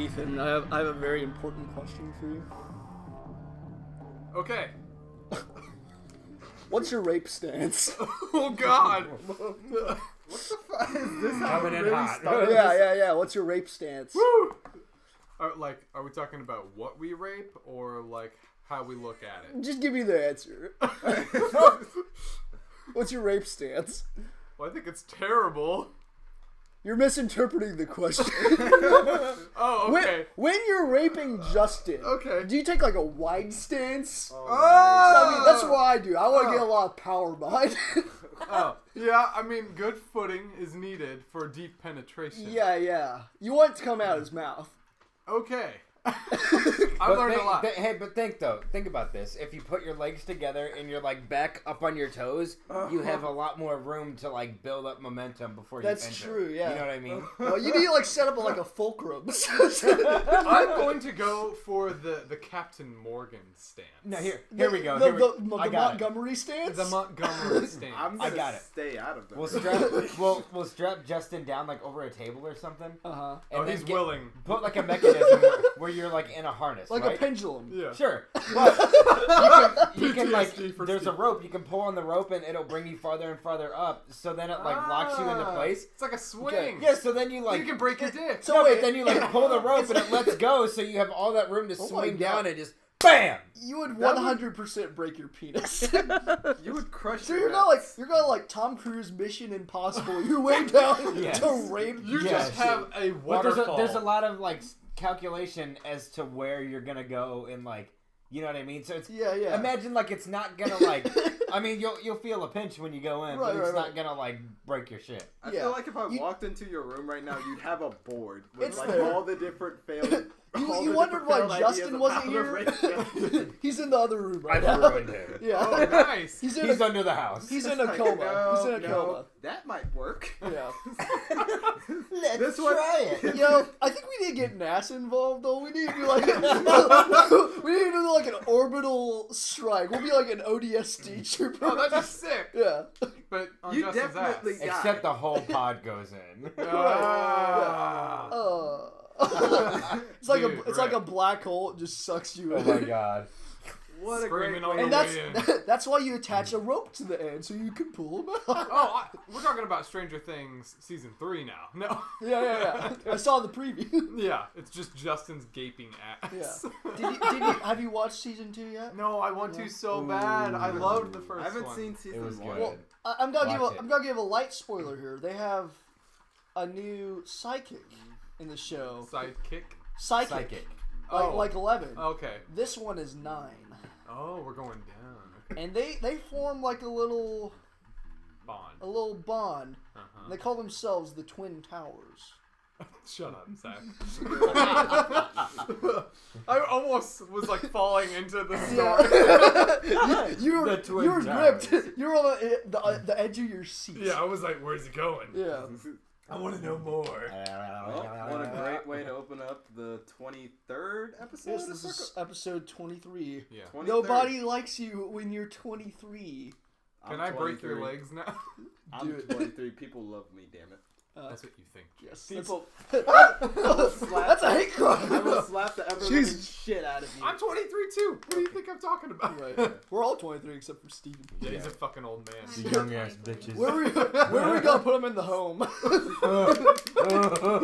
Ethan. I have a very important question for you. Okay. What's your rape stance? Oh God. What the fuck is this? Coming in hot. Yeah. What's your rape stance? Woo! Are we talking about what we rape or like how we look at it? Just give me the answer. What's your rape stance? Well, I think it's terrible. You're misinterpreting the question. Oh, okay. When you're raping Justin, Okay. do you take like a wide stance? Oh, I mean, that's what I do. I want to get a lot of power behind it. Oh, yeah. I mean, good footing is needed for deep penetration. Yeah. You want it to come out of his mouth. Okay. I've learned a lot. But think about this. If you put your legs together and you're like back up on your toes, you have a lot more room to like build up momentum before you enter. That's true, yeah. You know what I mean? Well, you need to like set up like a fulcrum. I'm going to go for the Captain Morgan stance. No, here we go. The I got it. Montgomery stance? The Montgomery stance. I'm gonna I got it. stay out of We'll this. strap Justin down like over a table or something. Uh-huh. Oh, he's willing. Put like a mechanism where you're like in a harness, Like right? a pendulum. Yeah. Sure, but you can like PTSD for there's a Steve. rope you can pull on the rope and it'll bring you farther and farther up. So then it like locks you into place. It's like a swing. Okay. Yeah, so then you like You can break your dick. So no, wait, but then you like pull the rope and it lets go, so you have all that room to Oh my swing God. down and just BAM! You would That 100% break your penis. You would crush So your you're gonna like Tom Cruise Mission Impossible. You're way down Yes. to rape. You Yeah, just have a But waterfall. there's a lot of like calculation as to where you're gonna go and like, you know what I mean? So it's Yeah. imagine like it's not gonna like I mean you'll feel a pinch when you go in, but it's not gonna like break your shit. I Yeah. feel like if I walked into your room right now, you'd have a board with It's like there. all the different failed. You wondered why Justin wasn't here? He's in the other room right now. ruined him. Yeah. Oh, nice. He's in He's a under the house. he's in a coma. He's in a coma. That might work. Yeah. Let's This one- try it. I think we need to get NASA involved though. We need to do like we need to do like an orbital strike. We'll be like an ODST trooper. Oh, that'd be sick. Yeah. But on You Justin's definitely ass. got Except the whole pod goes in. Ah. It's like Dude, it's like a black hole. It just sucks you Oh in. my god. What a Screaming great on way. And the to- way in. that's why you attach a rope to the end so you can pull them out. Oh, we're talking about Stranger Things season 3 now. No. Yeah. I saw the preview. Yeah, it's just Justin's gaping ass. Yeah. Have you watched season 2 yet? No, I want to so bad. I loved the first I haven't one. seen It season was 1. good. Well, I'm gonna Watch it. give a light spoiler here. They have a new psychic in the show. Sidekick. Psychic. Oh. Like 11. Okay. This one is 9. Oh, we're going down. Okay. And they form like a little bond. Uh-huh. And they call themselves the Twin Towers. Shut up, Zach. I almost was like falling into the story. you were The Twin gripped. Towers. You were on the edge of your seat. Yeah, I was like, where's it going? Yeah. I want to know more. Well, what a great way to open up the 23rd episode. Yes, this is episode 23. Yeah. 23rd. Nobody likes you when you're 23. Can I break your legs now? I'm Do it. 23. People love me, damn it. That's what you think. Yes. People. That's a hate crime. I will slap the ever living shit out of you. I'm 23 too. What do you think I'm talking about? Right. We're all 23 except for Steven. Yeah, he's a fucking old man. The young ass bitches. Where are we gonna put him in the home?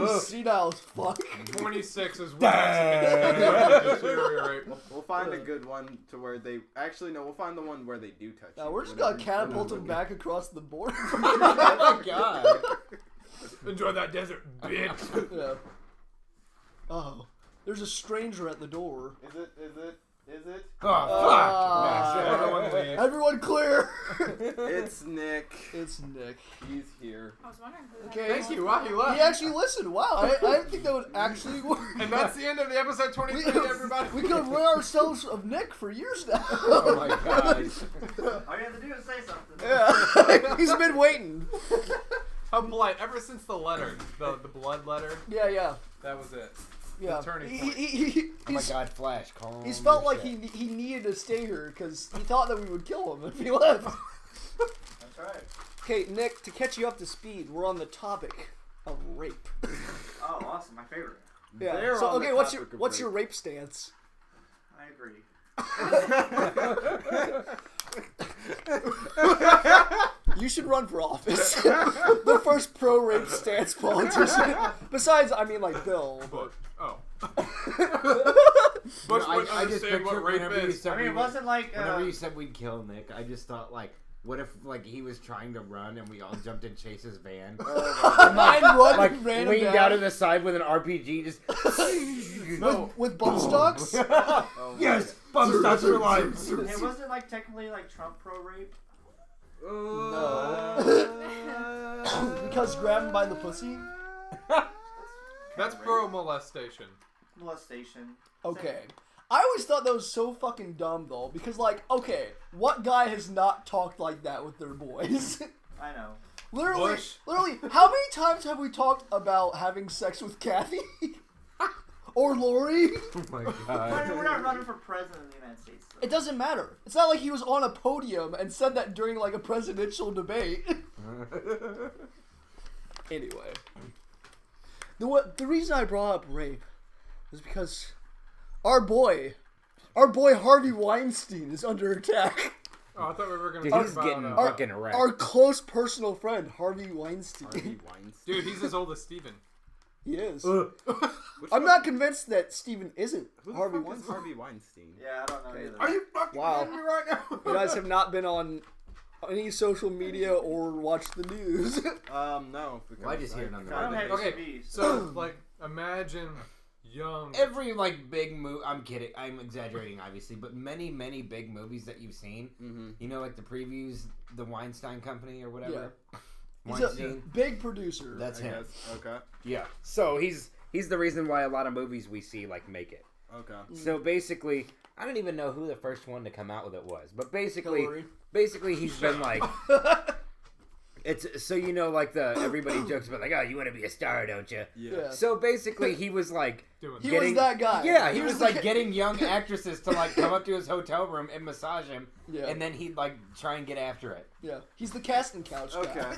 He's senile as fuck. 26 is when I deteriorate. We'll find a good one to where they actually no. We'll find the one where they do touch. Now you. we're just gonna catapult him back across the board. Oh my god. Enjoy that desert, bitch. Yeah. Oh, there's a stranger at the door. Is it? Oh fuck. Everyone clear. It's Nick. It's Nick. He's here. I was wondering who that Okay. was. Thank you. Wow, you left. He actually listened. Wow, I didn't think that would actually work. And that's the end of the episode 23, everybody. We could have rid ourselves of Nick for years now. Oh my god. All you have to do is say something. Yeah. He's been waiting. How polite. Ever since the letter, the blood letter, Yeah. that was it. Yeah. turning He- point. Oh my he's- god, Flash, calm He's felt your like shit. he needed to stay here because he thought that we would kill him if he left. That's right. Okay, Nick, to catch you up to speed, we're on the topic of rape. Oh, awesome. My favorite. Yeah. They're So on the okay, what's topic of your rape. rape stance? I agree. You should run for office. The first pro-rape stance politician. Besides, I mean, like Bill. Bush. Oh. You Bush know, wouldn't I just understand pictured what rape whenever you is. said I mean, we it would- wasn't like. Whenever you said we'd kill Nick, I just thought like, what if like he was trying to run and we all jumped in Chase's van, Mine run like ran him leaned down down to the side with an RPG, just with bump stocks. Oh, yes, bump stocks for life. It wasn't like technically like Trump pro rape. Because grab him by the pussy. That's pro molestation. Molestation. Okay. I always thought that was so fucking dumb though, because like, okay, what guy has not talked like that with their boys? I know. literally, Bush. how many times have we talked about having sex with Kathy? Or Lori? Oh my But god. we're not running for president of the United States. It doesn't matter. It's not like he was on a podium and said that during like a presidential debate. Anyway. The reason I brought up rape is because our boy Harvey Weinstein is under attack. Oh, I thought we were going to Dude, talk he's about... getting our- fucking wrecked. Our close personal friend, Harvey Weinstein. Harvey Weinstein. Dude, he's as old as Steven. He is. Which I'm one- not convinced that Steven isn't Who the Harvey fuck is Weinstein. Harvey Weinstein? Yeah, I don't know either. Are you fucking Wow. kidding me right now? You guys have not been on any social media or watched the news. No. Because Well, I just hear it on the I don't kinda have hate- Okay, HBs. so, like, imagine young... Every like big movie, I'm kidding, I'm exaggerating obviously, but many big movies that you've seen, you know, like the previews, the Weinstein Company or whatever. He's a Weinstein. big producer. That's I him. guess. Okay. Yeah. So he's the reason why a lot of movies we see like make it. Okay. So basically, I don't even know who the first one to come out with it was, but basically Hillary. he's been like, it's so you know like the everybody jokes about like, oh, you want to be a star, don't you? Yeah. So basically, he was like doing He getting- was that guy. Yeah, he was the like kid- getting young actresses to like come up to his hotel room and massage him, Yeah. and then he'd like try and get after it. Yeah. He's the casting couch guy. Okay.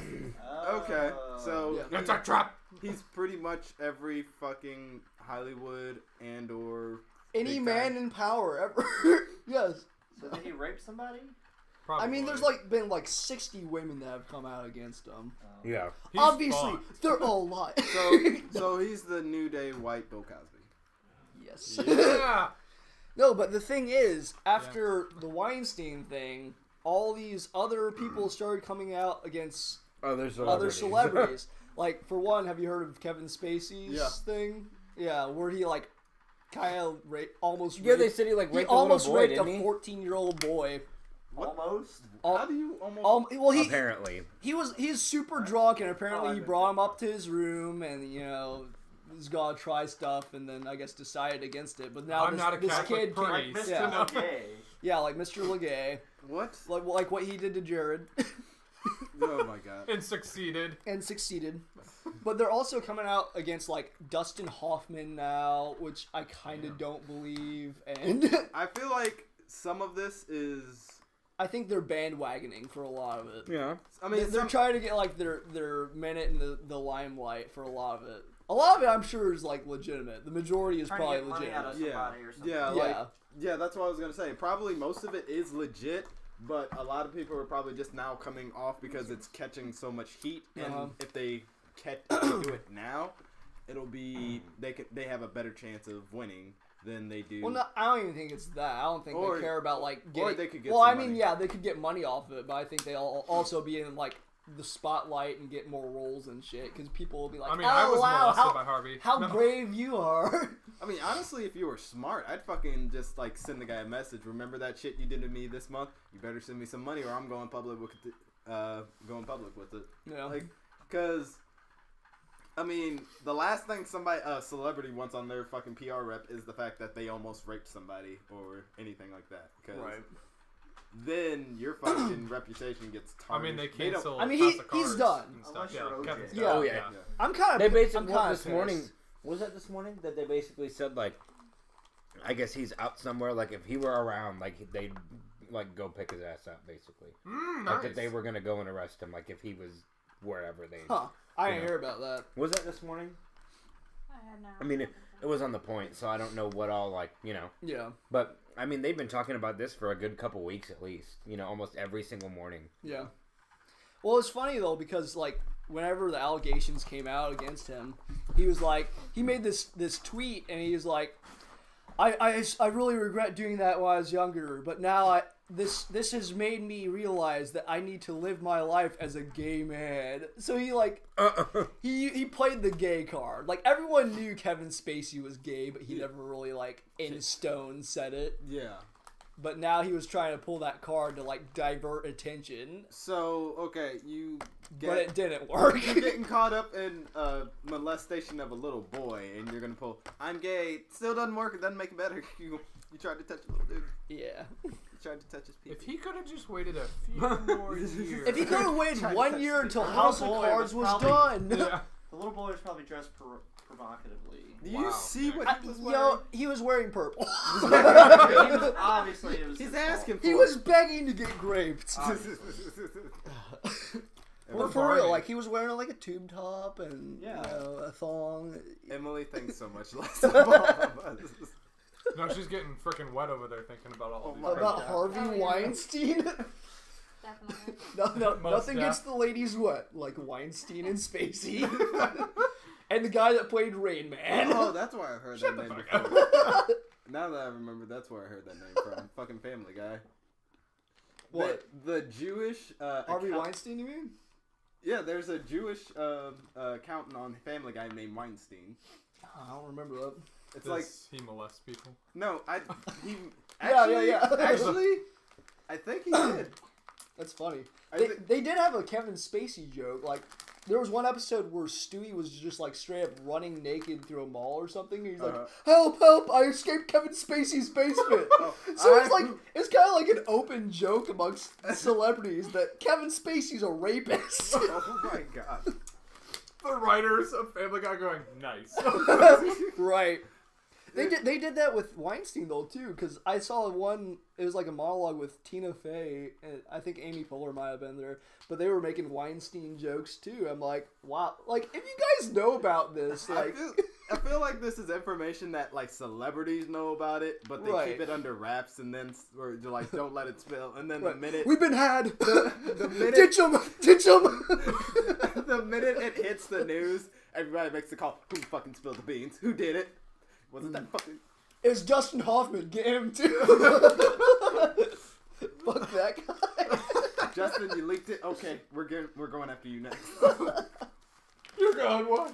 Okay. So Yeah. It's a trap! he's pretty much every fucking Hollywood and or Any big man guy. in power ever. Yes. So did he rape somebody? Probably. I mean, there's like been like 60 women that have come out against him. Yeah. He's Obviously, fun. they're all lying. So he's the new day white Bill Cosby. Yes. Yeah! No, but the thing is, after the Weinstein thing, all these other people started coming out against Other other celebrities. Like, for one, have you heard of Kevin Spacey's Yeah. thing? Yeah, where he like kind of almost Yeah, raped, they said he like he raped a little almost boy, raped a didn't he? 14-year-old boy. Almost. How do you almost? Well, Apparently. he's super drunk, and apparently Oh, I he bet. brought him up to his room, and you know, he's gonna try stuff, and then I guess decided against it. But now I'm not a this Catholic kid came, Like priest. Mr. Yeah. Okay. yeah, like Mr. Legay, What? like what he did to Jared, Oh my god. And succeeded. and succeeded. But they're also coming out against like Dustin Hoffman now, which I kind of don't believe, and I feel like some of this is. I think they're bandwagoning for a lot of it. Yeah. I mean, They're trying to get like their minute in the limelight for a lot of it. A lot of it, I'm sure, is like legitimate. The majority is Trying to probably get money out of legitimate. somebody or something. yeah, Yeah. like yeah. That's what I was gonna say. Probably most of it is legit, but a lot of people are probably just now coming off because it's catching so much heat, and if they do it now, it'll be they have a better chance of winning than they do. Well, no, I don't even think it's that. I don't think Or- they care about like getting. or they could get Well, some I mean, money. yeah, they could get money off of it, but I think they'll also be in like the spotlight and get more roles and shit because people will be like, I mean, "Oh I was wow, molested by Harvey. how No. brave you are." I mean, honestly, if you were smart, I'd fucking just like send the guy a message. Remember that shit you did to me this month? You better send me some money, or I'm going public with it. Yeah. Like, cause, I mean, the last thing a celebrity wants on their fucking PR rep is the fact that they almost raped somebody or anything like that. Cause Right. then your fucking reputation gets I tarnished. mean, they don't- cancel. I mean, House he's of Cards done. and stuff. Unless Yeah, you're OJ. Kevin's Yeah. done. Oh, yeah. I'm kind of. They basically I'm well, kinda this morning. pissed. Was that this morning that they basically said like, I guess he's out somewhere. Like if he were around, like they'd like go pick his ass up, basically. Nice. Like that they were gonna go and arrest him. Like if he was wherever they. Huh? I didn't Yeah. hear about that. Was that this morning? I had no. I mean, It was on the point, so I don't know what all, like, you know. Yeah. But, I mean, they've been talking about this for a good couple weeks at least. You know, almost every single morning. Yeah. Well, it's funny, though, because, like, whenever the allegations came out against him, he was like, he made this tweet, and he was like, I really regret doing that when I was younger, but now this has made me realize that I need to live my life as a gay man. So he like he played the gay card. Like everyone knew Kevin Spacey was gay, but he never really like in stone said it. Yeah. But now he was trying to pull that card to like divert attention. So okay, But it didn't work. You're getting caught up in molestation of a little boy, and you're gonna pull, I'm gay. Still doesn't work. It doesn't make it better. You tried to touch a little dude. Yeah. You tried to touch his pee. If he could have just waited a few more years. If he could have waited Tried to 1 touch year the until little House of boy Cards was was probably- done. Yeah. The little boy was probably dressed provocatively. Do you Wow. see what he was You wearing? know, he was wearing purple. Obviously, it was. He's his fault. asking for He was begging to get raped. Or For real, Barney. like he was wearing like a tube top and Yeah. you know, a thong. Emily thinks so much less of all of us. No, she's getting freaking wet over there thinking about all these my About crazy- Harvey Oh, yeah. Weinstein. Definitely. No, Most nothing def- gets the ladies wet like Weinstein and Spacey, and the guy that played Rain Man. Oh, that's why I heard Shut that the name fuck before. Now that I remember, that's where I heard that name from. Fucking Family Guy. What? The Jewish Harvey account- Weinstein, you mean? Yeah, there's a Jewish accountant on Family Guy named Weinstein. I don't remember that. It's Does like he molests people? no, he Yeah. actually, I think he did. That's funny. I They, think- they did have a Kevin Spacey joke. Like, there was one episode where Stewie was just like straight up running naked through a mall or something. And he's like, "Help! Help! I escaped Kevin Spacey's basement." So it's like it's kind of like an open joke amongst celebrities that Kevin Spacey's a rapist. Oh my god. The writers of Family Guy going, nice. Right. They did that with Weinstein though too, because I saw one. It was like a monologue with Tina Fey, and I think Amy Poehler might have been there. But they were making Weinstein jokes too. I'm like, wow. Like, if you guys know about this, like, I feel like this is information that like celebrities know about it, but they Right. keep it under wraps, and then or they're like, don't let it spill. And then right. the minute We've been had. the minute Ditch 'em! Ditch 'em! the minute it hits the news, everybody makes the call. Who fucking spilled the beans? Who did it? Was it that fucking? It was Dustin Hoffman. Get him too. Fuck that guy. Justin, you leaked it. Okay, we're going after you next. You're going, what?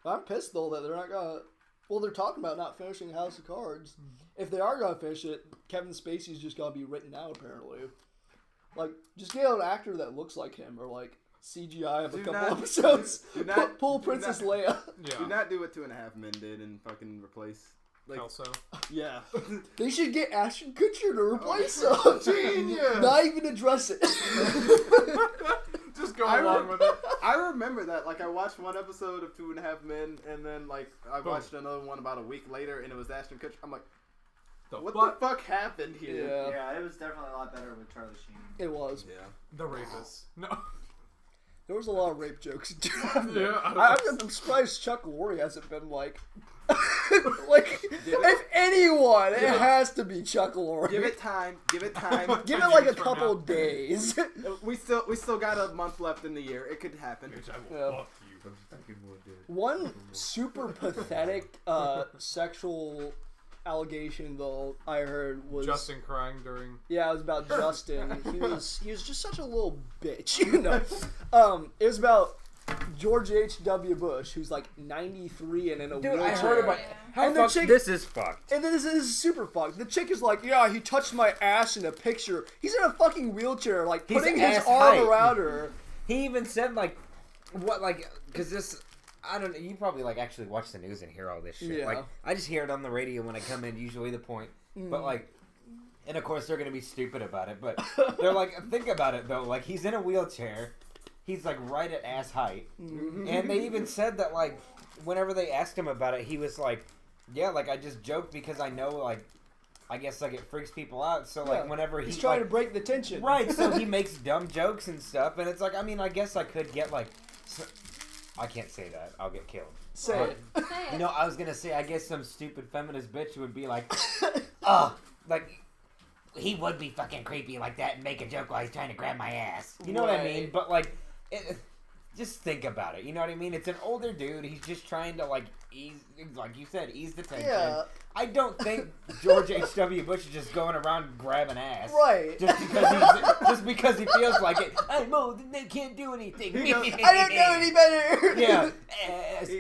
I'm pissed though that they're not gonna. Well, they're talking about not finishing House of Cards. If they are gonna finish it, Kevin Spacey's just gonna be written out apparently. Like, just get an actor that looks like him, or like CGI of a Do couple not- episodes. do not- Pull do Princess not- Leia. Yeah. Do not do what 2.5 Men did and fucking replace. Like, Also. yeah. They should get Ashton Kutcher to replace him. Genius. Not even address it. Just go along with it. I remember that. Like, I watched one episode of 2.5 Men, and then like I watched another one about a week later, and it was Ashton Kutcher. I'm like, what the fuck happened here? Yeah. Yeah, it was definitely a lot better with Charlie Sheen. It was. Yeah. The rapist. No. There was a lot of rape jokes. Yeah. I'm surprised Chuck Lorre hasn't been like, like if anyone, it has to be Chuck Lorre. Give it time. Give it time. Give it like a years from couple now. days. we still got a month left in the year. It could happen. Bitch, I will Yeah. fuck you. One super pathetic sexual allegation though I heard was Justin crying during. Yeah, it was about Justin. He was just such a little bitch, you know. It was about George H.W. Bush, who's like 93 and in a Dude, wheelchair. I heard about how And the fucked chick- this is fucked. And then this is super fucked. The chick is like, yeah, he touched my ass in a picture. He's in a fucking wheelchair, like He's putting his ass arm height. around her. He even said like, what like, because this. I don't know. You probably like actually watch the news and hear all this shit. Yeah. Like I just hear it on the radio when I come in. Usually the point, but like, and of course they're gonna be stupid about it. But they're like, think about it though. Like he's in a wheelchair. He's like right at ass height, and they even said that like, whenever they asked him about it, he was like, yeah, like I just joked because I know like, I guess like it freaks people out. So like Yeah. whenever He's he trying like, to break the tension. right, so he makes dumb jokes and stuff, and it's like I mean I guess I could get like. I can't say that. I'll get killed. Say it. Say it. You know, I was gonna say, I guess some stupid feminist bitch would be like, oh, like, he would be fucking creepy like that and make a joke while he's trying to grab my ass. You know what I mean? Right. But, like, just think about it. You know what I mean? It's an older dude. He's just trying to, like, ease, like you said, ease the tension. Yeah. I don't think George H.W. Bush is just going around grabbing ass. Right. Just because he feels like it. I'm old and they can't do anything. I don't know any better. Yeah. Ass.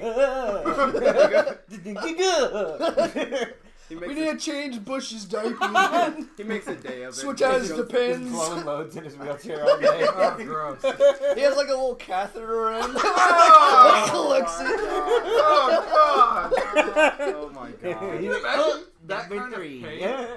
We need to change Bush's diaper. He makes a day of it. Switch out his He goes- depends. Blowing loads in his wheelchair all day. Oh, gross. He has like a little catheter in. Oh, Collects it. Oh, God. Oh my god. Can you imagine that Number kind of 3. pain? Yeah.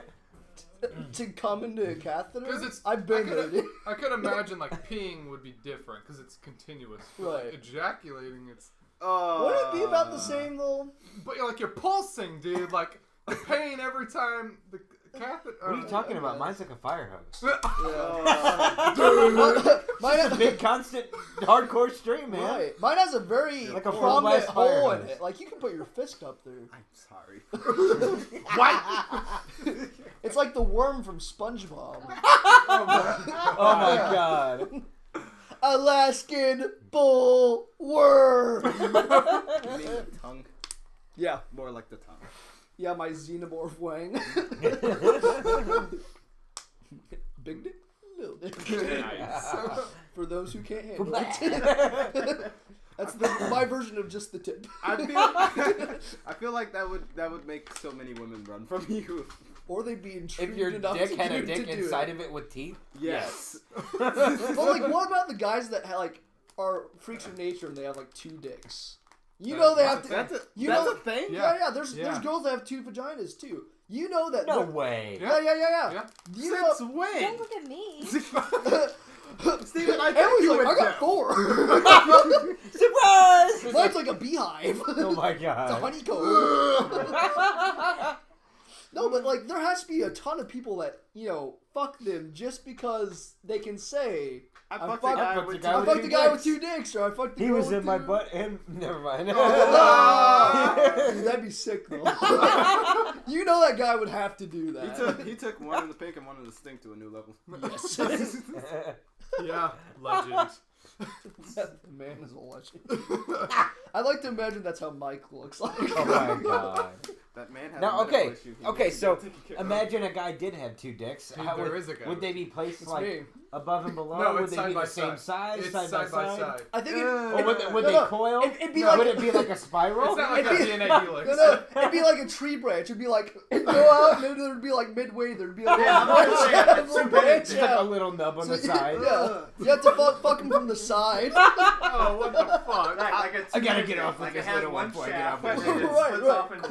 To come into a catheter? 'Cause it's- I've been there, dude. I could imagine like peeing would be different because it's continuous. But, like, Right. ejaculating, it's. Wouldn't it be about the same though? But you're like you're pulsing, dude. Like the pain every time the catheter. What are you talking about? Mine's like a fire hose. Mine It's a big, constant, hardcore stream, man. Right. Mine has a very Like a prominent full-blast fire hole in hose. it. Like you can put your fist up there. I'm sorry. It's like the worm from SpongeBob. Oh my god. Alaskan bull worm. You mean the tongue? Yeah. More like the tongue. Yeah, my xenomorph wang. Big dick, little dick. For those who can't handle it. That's my version of just the tip. I feel like that would make so many women run from you. Or they'd be intrigued If your enough dick to had a do- dick to do inside it. of it with teeth, Yes. But like, what about the guys that like are freaks of nature and they have like 2 dicks? You know they have to. That's a know, thing. Yeah. There's Yeah. girls that have 2 vaginas too. You know that. no they're- way. Yeah. Yeah. You know. Since when? Don't look at me. Steven, I Emily's you like, I would got know. 4. Surprise! Mine's like a beehive. Oh my It's a god. honeycomb. No, but like there has to be a ton of people that, you know, fuck them just because they can say I fucked fucked a guy fucked with a guy I with fucked two the guy with dicks. 2 dicks, or I fucked the He girl was with in my 2 butt and never mind. Dude, that'd be sick though. You know that guy would have to do that. He took one in the pink and one in the stink to a new level. Yes. Yeah, legend. That man is a legend. I like to imagine that's how Mike looks like. Oh my god. That man had Now, a medical okay, issue. He okay, needs to so get taken care of. imagine a guy did have 2 dicks. Dude, How there would, is a guy. would they be placed It's like me. above and below? No, would it's they side be by the same side. size? It's Side by side? I think Or would they no, coil? it'd be No. like Would it be like a spiral? It's not like a It'd be- DNA helix. no, it'd be like a tree branch. It'd be like it'd go out, and then there'd be like midway. There'd be like Yeah, a branch I'm out, like, a little branch Just like a out. little nub on the So, side. Yeah, you have to fuck him from the side. Oh, what the fuck? Like a I gotta get off with like this it has little one one before I get shaft off and with then it. it Right, splits right. off into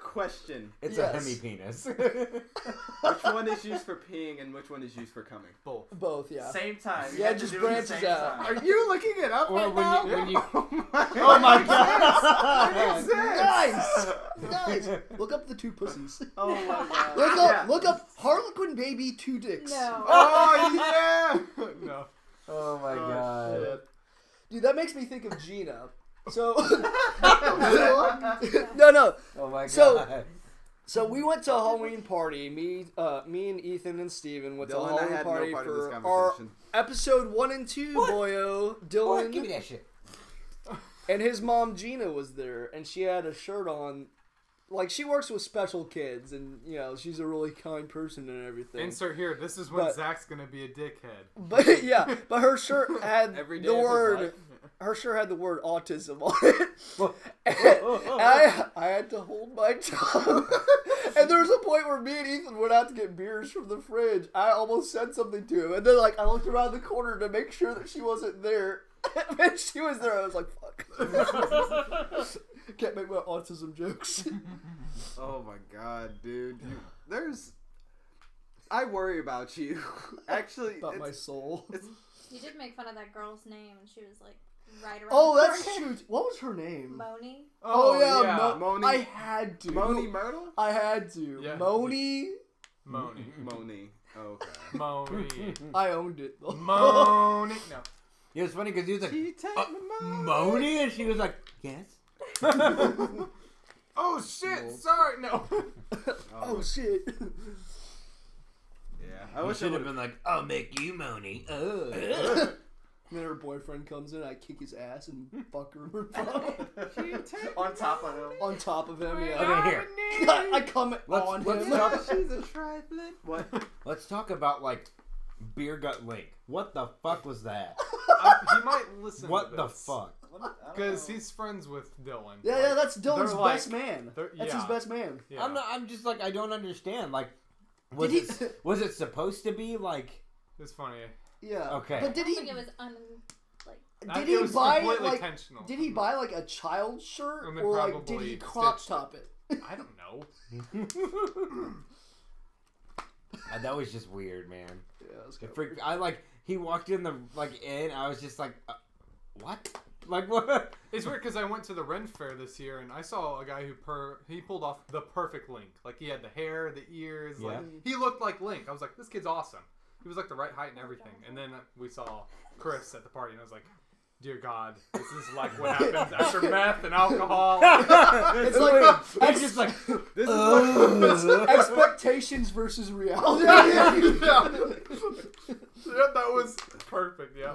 Question. It's Yes. a hemi penis. Which one is used for peeing and which one is used for coming? Both. Both, yeah. same time. You Yeah, have to just do it at the branches same out. time. Are you looking it up Or right when now? you- when you- Oh Oh my god! Nice. Look up the 2 pussies. Oh my god. Look up Harley Quinn baby 2 dicks. No. Oh yeah. No. Oh my god. shit. Dude, that makes me think of Gina. So no. Oh my god. So we went to a Halloween party. Me and Ethan and Steven went to a Dylan, I Halloween had party no part of this for our conversation. episode 1 and 2. What? Boyo, Boy, Dylan, give me that shit. and his mom Gina was there, and she had a shirt on. Like, she works with special kids, and, you know, she's a really kind person and everything. Insert here. This is when But- Zach's gonna be a dickhead. But, yeah, but her shirt had Every day the of his word, life. her shirt had the word autism on it. Well, And I had to hold my tongue. And there was a point where me and Ethan went out to get beers from the fridge. I almost said something to him. And then, like, I looked around the corner to make sure that she wasn't there. And when she was there, I was like, fuck. Can't make my autism jokes. Oh my god, dude. I worry about you. Actually, About my soul. You did make fun of that girl's name, and she was like right around. Oh, the that's corner. true. What was her name? Moni. Oh, yeah. Moni. I had to. Moni Myrtle? I had to. Yeah. Moni. Moni. Moni. Okay. Moni. I owned it, though. Moni. No. It was funny because he was like, She take my money. Moni? And she was like, yes. Oh shit! Sorry, no. Oh shit. Yeah, I I wish I should have would been like, I'll make you Moni. Then her boyfriend comes in, I kick his ass and fuck her On top of him. on top of him. Okay, Yeah. here. I come on let's him. talk- She's a trifling. What? Let's talk about, like, Beer Gut Link. What the fuck was that? He might listen. What to the this. fuck? Because he's friends with Dylan. Yeah, that's Dylan's they're like- best man. they're- That's his yeah. best man. Yeah. I'm just like, I don't understand. Like, was Did he- was it supposed to be like? It's funny. Yeah. Okay. But I did don't he? think it was Did It he was buy completely like? intentional. Did he buy like a child shirt, And then or like did probably he crop stitched it. top it? I don't know. That was just weird, man. Yeah, it was It kinda freaked. weird. I like. He walked in I was just like, what? Like what? It's weird because I went to the Ren Fair this year and I saw a guy who he pulled off the perfect Link. Like he had the hair, the ears. Like he looked like Link. I was like, this kid's awesome. He was like the right height and everything. And then we saw Chris at the party and I was like, dear God, this is like what happens after meth and alcohol. It's like It's just like This is what. expectations versus reality. Yeah, that was perfect. Yeah.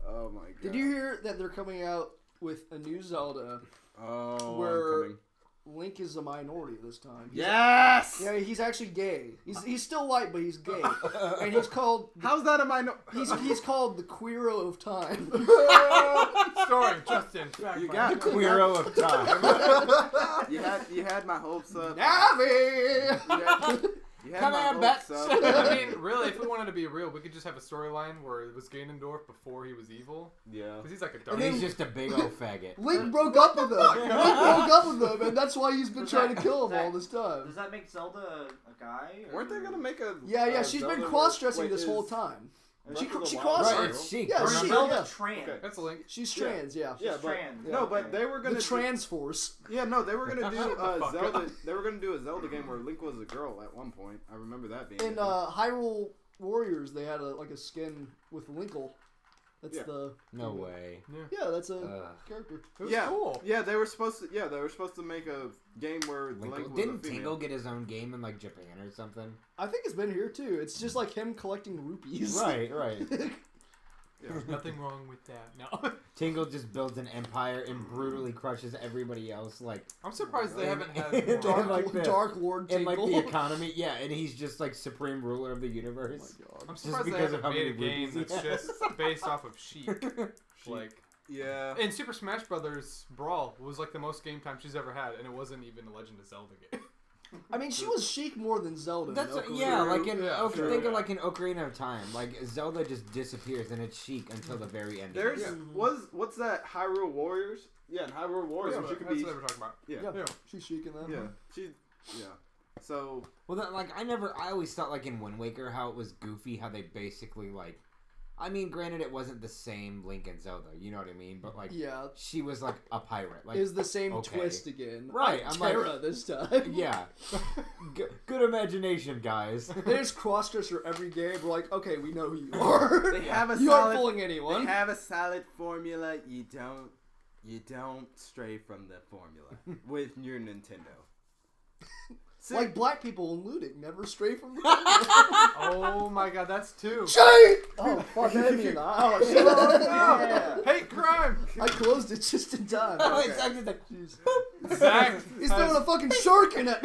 Oh my god. Did you hear that they're coming out with a new Zelda Oh, where I'm coming. Link is a minority this time? Yes. Yeah, he's actually gay. He's still white, but he's gay, and he's called How's that a minor? he's called the Queero of Time. Starring Justin. You got the Queero of time. You had my hopes up. Navi. You had Come my on, hopes Bats. up. I mean, really, if we wanted to be real, we could just have a storyline where it was Ganondorf before he was evil. Yeah. Because he's like a dark. And then- He's just a big old faggot. Link broke up with him. Link broke up with him, and that's why he's been trying to kill him all this time. Does that make Zelda a guy? Or... Weren't they gonna make a? Yeah, she's Zelda been where- cross-dressing wait, this is whole time. Breath She of the she Wild crossed. Right, it's she. Yeah, Or she. Zelda Yeah. trans. Okay. That's a Link. She's trans. Yeah. Yeah, She's but trans. no, but Okay. they were gonna The do- trans force. Yeah, no, they were gonna do Shut the fuck Zelda. up. They were gonna do a Zelda game where Link was a girl at one point. I remember that being. In Hyrule Warriors, they had a skin with Linkle. That's Yeah. the No way. yeah. That's a character. It was yeah, cool. yeah, they were supposed to. Yeah, they were supposed to make a game where Link was Didn't a female. Tingle get his own game in like Japan or something? I think it's been here too. It's just like him collecting rupees. Right. Yeah. There's nothing wrong with that. No. Tingle just builds an empire and brutally crushes everybody else, like I'm surprised they haven't had And more. Dark, like the- Dark Lord in like Tingle. the economy. Yeah, and he's just like supreme ruler of the universe. Oh my I'm god. surprised they because haven't of how made a many game rupees he that's has. just based off of sheep. Like Yeah. in Super Smash Brothers Brawl was like the most game time she's ever had, and it wasn't even a Legend of Zelda game. I mean, she was chic more than Zelda. That's in Ocarina. yeah, like in Yeah, sure, think of yeah. like in Ocarina of Time, like Zelda just disappears and it's chic until the very end. There's Yeah. what's that Hyrule Warriors? Yeah, in Hyrule Warriors, Yeah, when she could that's be. what they were talking about. Yeah. Yeah, Yeah. she's chic in that. Yeah. She. Yeah. So Well, that, like I always thought like in Wind Waker how it was goofy how they basically like, I mean, granted it wasn't the same Link and Zelda, you know what I mean, but like Yeah, she was like a pirate, like is the same okay. twist again. Right, I'm I'm like- Terra this time. yeah, good imagination, guys. They just cross-dress her every game. We're like, okay, we know who you are. they have a You aren't solid. fooling They anyone. have a solid formula. You don't stray from the formula with your Nintendo. Like black people in looting, never stray from the Oh my god, that's two. Shite! Oh, fuck, that hit me in the eye. Oh, shit. Yeah. Hate crime. I closed it just in time. Oh, exactly. Like, Jeez. Zach He's throwing a fucking shark in it.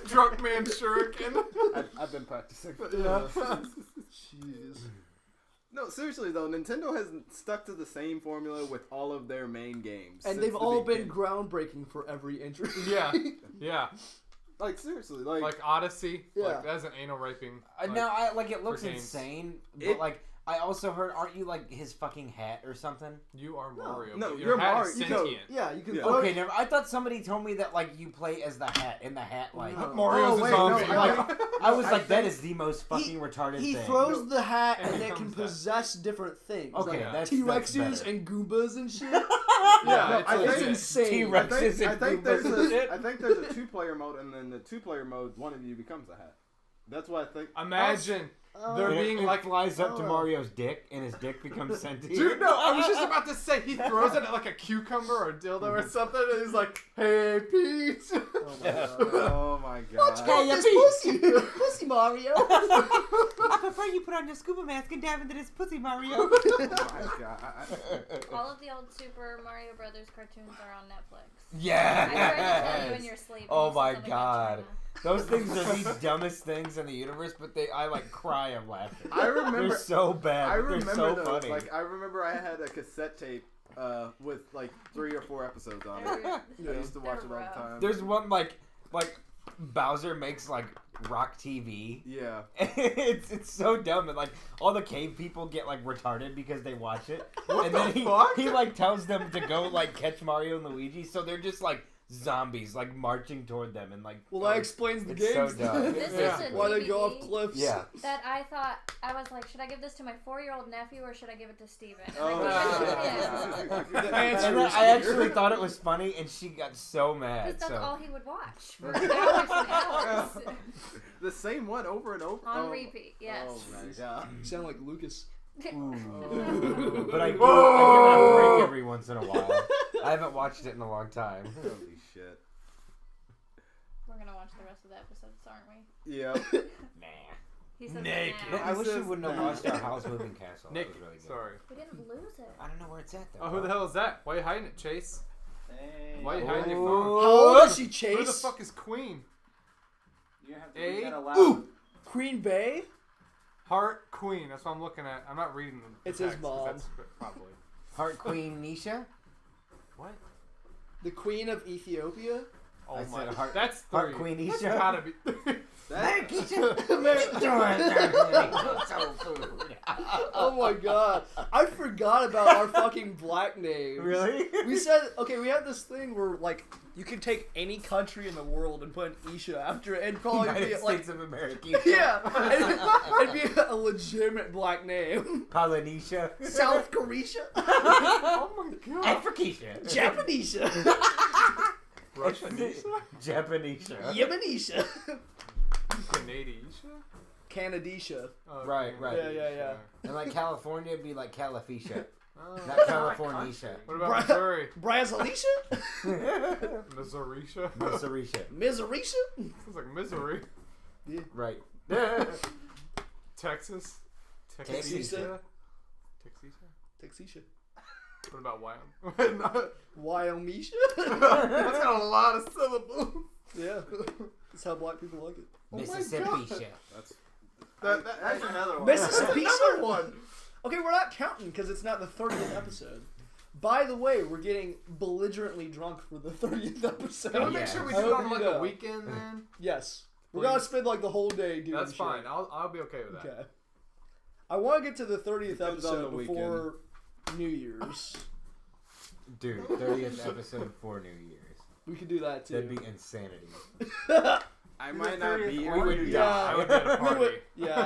drunk man shuriken. I've been practicing. Jeez. No, seriously though, Nintendo has stuck to the same formula with all of their main games, And since they've the all been beginning. groundbreaking for every entry. Yeah, yeah. Like seriously, like, Like Odyssey. Yeah. Like that's an anal raping. Like, now I like it looks for games. insane, but It- like I also heard, aren't you like his fucking hat or something? you are Mario. no, but you're your hat Mario. is You sentient. know- Yeah, you can Yeah. throw Okay, never. I thought somebody told me that like you play as the hat in the hat, like No. Mario's Oh, a wait, zombie. no, like I was I like, that think- is the most fucking retarded He thing. throws the hat And and it can becomes that. possess different things. Okay, like Yeah. T-Rexes better. and Goombas and shit. Yeah, No, it's I legit. It's insane. T-Rex. I Is it think Goombas and shit? I think there's a 2-player mode, and then the 2-player mode, one of you becomes a hat. That's what I think. Imagine They're being like flies up to Mario's dick, and his dick becomes sentient. Dude, no, I was just about to say he throws it at like a cucumber or a dildo or something, and he's like, "Hey, Pete." Oh my god. Hey, pussy, pussy Mario. I prefer you put on your scuba mask and dive into this pussy, Mario. Oh my god. All of the old Super Mario Brothers cartoons are on Netflix. Yeah. I tried to tell you in your sleep. Oh and you my said something about god. China. Those things are the dumbest things in the universe, but I like cry of laughter. I remember. They're so bad. I But remember they're so those. funny. Like I remember I had a cassette tape with like 3 or 4 episodes on it. They're- I used to watch it all the rough. time. There's one like Bowser makes like rock TV. Yeah. It's so dumb, and like all the cave people get like retarded because they watch it. And then fuck? he like tells them to go like catch Mario and Luigi, so they're just like zombies like marching toward them and like. Well, that explains the It's games. so dumb. This Yeah. is a Why they go off DVD cliffs. Yeah. that I thought, I was like, should I give this to my 4-year-old nephew or should I give it to Steven? And Oh, I gave it to him. The answer And then is I actually thought it was funny, and she got so mad. Because that's So all he would watch for hours and hours. The same one over and over. On repeat, yes. Oh my god. You sound like Lucas. Ooh. But I give it a break every once in a while. I haven't watched it in a long time. Holy shit. We're going to watch the rest of the episodes, aren't we? Yeah. Nah. He says Naked. nah. I wish you says wouldn't have nah. watched our house moving castle. Nick, That was really good. sorry. We didn't lose it. I don't know where it's at though. Oh, who the hell is that? Why are you hiding it, Chase? Hey. Why are you hiding your Oh. phone? How old is she, Who the Chase? fuck is Queen? You have to A? read that aloud. Ooh. Queen Bey? Heart Queen. That's what I'm looking at. I'm not reading them. It's his mom. That's probably. Heart Queen Nisha? What? The Queen of Ethiopia? Oh I my. said Heart- That's Heart three. Queen That's Isha? gotta be. Oh my god. I forgot about our fucking black names. Really? We said, okay, we have this thing where, like, you can take any country in the world and put an Isha after it and probably be, United like, States of America. yeah, it'd be a legitimate black name. Polynesia. South Korea? Oh my god. Africasia. Japanesia. Russian Japanesia. Yemenesia. Canadian. Canadisha. Oh, Right, right. Yeah. And like California would be like Califisha. Oh. Not Californisha. What about Missouri? Brazilisha? Missouri-sha? Missouriisha. Miserisha? Sounds like misery. Right. Texas? Texisa? Texisa? Texisha. What about Wyoming? Wyomisha? That's got a lot of syllables. Yeah. That's how black people like it. Mississippi. That's another one. Mississippi one. Okay, we're not counting because it's not the 30th episode. By the way, we're getting belligerently drunk for the 30th episode. Can we make sure we do I it hope on you like know. a weekend then? Yes. We're Please. gonna spend like the whole day doing That's shit. fine. I'll be okay with that. Okay. I want to get to the 30th Depends on episode the before New Year's. Dude, 30th episode for New Year's. We could do that too. That'd be insanity. I might not be here. We would Yeah. I would be at a party. Yeah,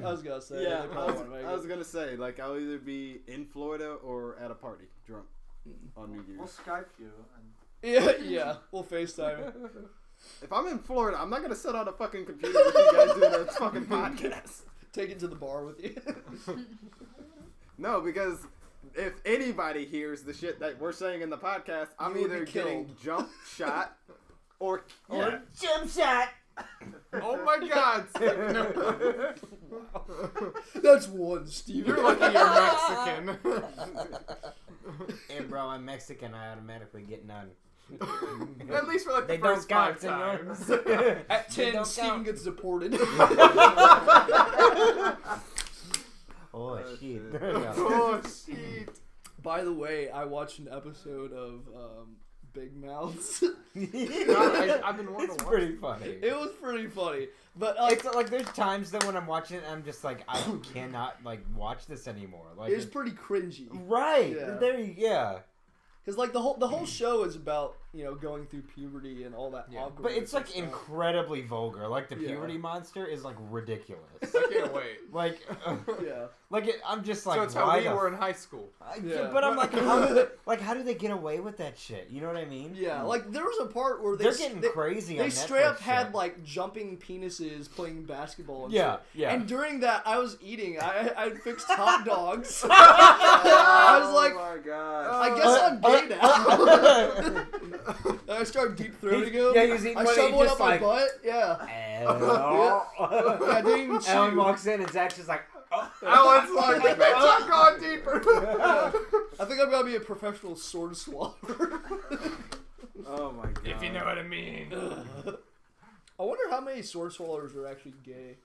I was gonna say. Yeah, they probably wanna make I was it. gonna say, like, I'll either be in Florida or at a party, drunk, on New We'll Year's. Skype you. And Yeah, we'll FaceTime it. If I'm in Florida, I'm not gonna sit on a fucking computer with you guys doing a fucking podcast. Take it to the bar with you. No, because if anybody hears the shit that we're saying in the podcast, I'm You would either be getting killed. jump shot or Jump shot! Oh my god! No. That's one, Steve. You're lucky you're Mexican. And bro, I'm Mexican, I automatically get none. At least for like They the don't first count, 5 senor. times. At They 10, don't Steven count. gets deported. Oh, shit. Oh shit! By the way, I watched an episode of Big Mouths. I've been wanting It's to watch pretty funny. It was pretty funny, but It's like there's times that when I'm watching it, I'm just like, I cannot like watch this anymore. Like it's pretty cringy. right Yeah. there, yeah. Because like the whole show is about going through puberty and all that awkward. But it's like incredibly vulgar. Like the puberty monster is like ridiculous. I can't wait. Like, yeah. Like I'm just like. So it's how we were in high school. Yeah. But I'm like, how do they get away with that shit? You know what I mean? Yeah, like there was a part where they're getting crazy. They on straight up Netflix had shit. like jumping penises playing basketball. And Yeah, shit. yeah. And during that, I was eating. I fixed hot dogs. I was like, oh my god. I guess I'm gay now. And I started deep throating him. Yeah, he was eating I one and shoved he one just up like, my butt. Yeah. Yeah, I didn't even Alan chew. walks in and Zach's just like, Alan's like, bitch, I'm going deeper. I think I'm gonna be a professional sword swallower. Oh my god. If you know what I mean. I wonder how many sword swallowers are actually gay.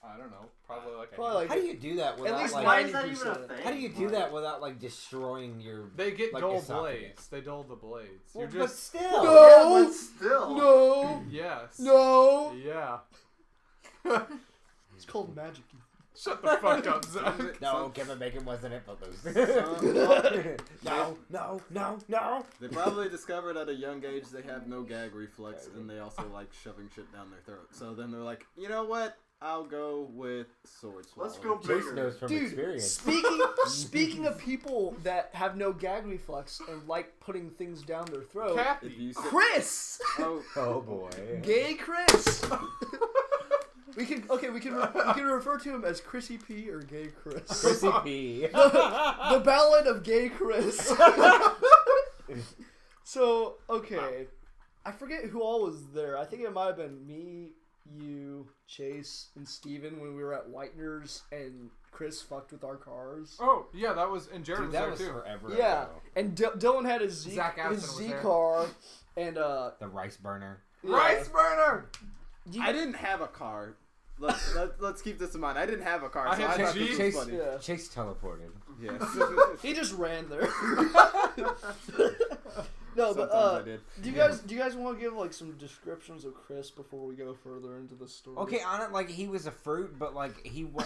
I don't know. Probably like. how do you do that without least like? Why is that even a 90%. thing? How do you do that without like destroying your? They get like, dull esophagus? blades. They dull the blades. Well, You're but just. still. Yeah, No. but still. No. Yes. No. Yeah. It's called magic. Shut the fuck up, Zach. No, Kevin Bacon wasn't it, Footloose. No. They probably discovered at a young age they have no gag reflex, and they also like shoving shit down their throat. So then they're like, you know what? I'll go with sword swallow. Let's go Chase bigger. knows from Dude, experience. speaking of people that have no gag reflex and like putting things down their throat, If Cappy. you sit, Chris, Oh boy. gay Chris. We can refer to him as Chrissy P or Gay Chris. Chrissy P. The Ballad of Gay Chris. So okay, I forget who all was there. I think it might have been me, you, Chase, and Steven when we were at Whitener's and Chris fucked with our cars. Oh yeah, that was and Jared Dude, was that there was too. forever Yeah, ago. and Dylan had his Z Zach Addison his was Z there. car, and The rice burner. yeah. Rice burner. I didn't have a car. Let's keep this in mind. I didn't have a car, I so had I thought Chase- this was funny. Yeah. Chase teleported. Yes. He just ran there. No, but Sometimes I did. do you guys want to give like some descriptions of Chris before we go further into the story? Okay, on it, like he was a fruit, but like he was.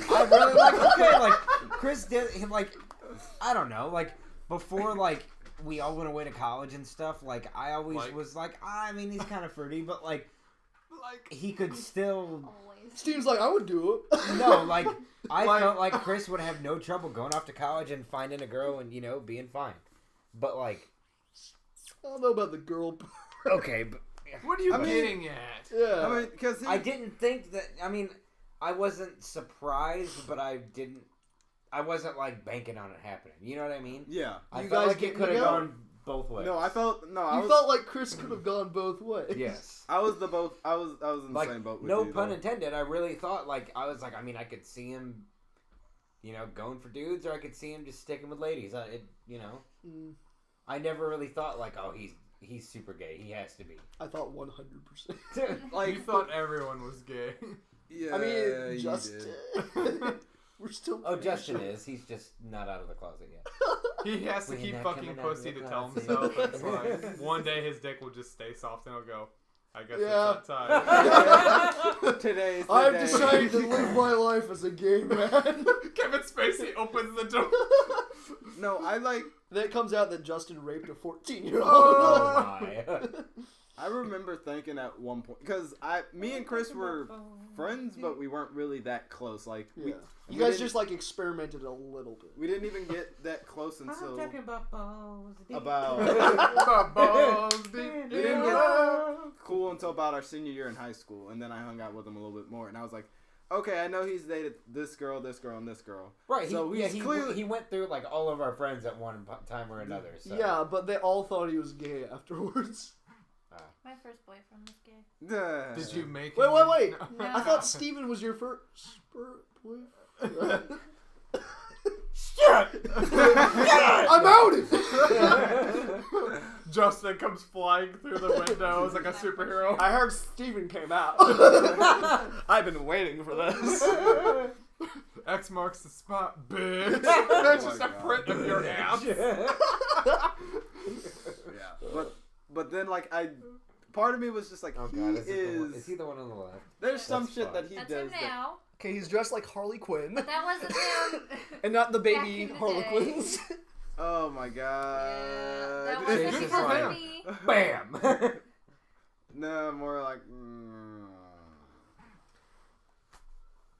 I really like. Okay, like Chris did. He, like, I don't know. Like before, like we all went away to college and stuff. Like I always Like- was like, I mean, he's kind of fruity, but like he could still. Always. Steve's like, I would do it. No, like I Like- felt like Chris would have no trouble going off to college and finding a girl and being fine. But like, I don't know about the girl part. okay, but What are you I mean- getting at? Yeah. I mean, because I didn't think that. I mean, I wasn't surprised, but I wasn't like banking on it happening. You know what I mean? yeah. I You felt guys like it getting could have together? gone both ways. No, I felt You felt like Chris could have gone both ways. Yes. I was in the Like, same boat with no you. pun though. intended. I really thought I mean, I could see him, going for dudes, or I could see him just sticking with ladies. Mm, I never really thought like, oh, he's super gay. He has to be. I thought 100%. Like, You thought everyone was gay. yeah, I mean, you Justin. did. We're still. Oh, Justin is. He's just not out of the closet yet. He has to We're keep not fucking coming out of pussy the to tell closet. himself. It's like one day his dick will just stay soft and he'll go, I guess Yeah. it's that time. Today's the I've day. decided to live my life as a gay man. Kevin Spacey opens the door. No, I like. Then it comes out that Justin raped a 14-year-old. Oh my. I remember thinking at one point because me and Chris were friends, but we weren't really that close. Like Yeah. we You guys didn't- just like experimented a little bit. we didn't even get that close until about balls. about Balls deep we in didn't get love. cool until about our senior year in high school, and then I hung out with him a little bit more, and I was like, okay, I know he's dated this girl, and this girl. Right. So he's clearly he went through like all of our friends at one time or another. So. Yeah, but they all thought he was gay afterwards. My first boyfriend was gay. Did you make Wait, him- wait, wait. No. I thought Steven was your first boyfriend. Shit! I'm outed! Justin comes flying through the window as like a superhero. I heard Steven came out. I've been waiting for this. X marks the spot, bitch. That's just a God. print of your ass. Yeah, but then like part of me was just like, Oh god, he is he the one on the left? There's some That's shit fine. that he That's does. him now. Okay, he's dressed like Harley Quinn. But that wasn't him. And not the Back baby in the day. Harlequins. Oh my Yeah, that god. wasn't Jason's for like- me. Bam. No, more like.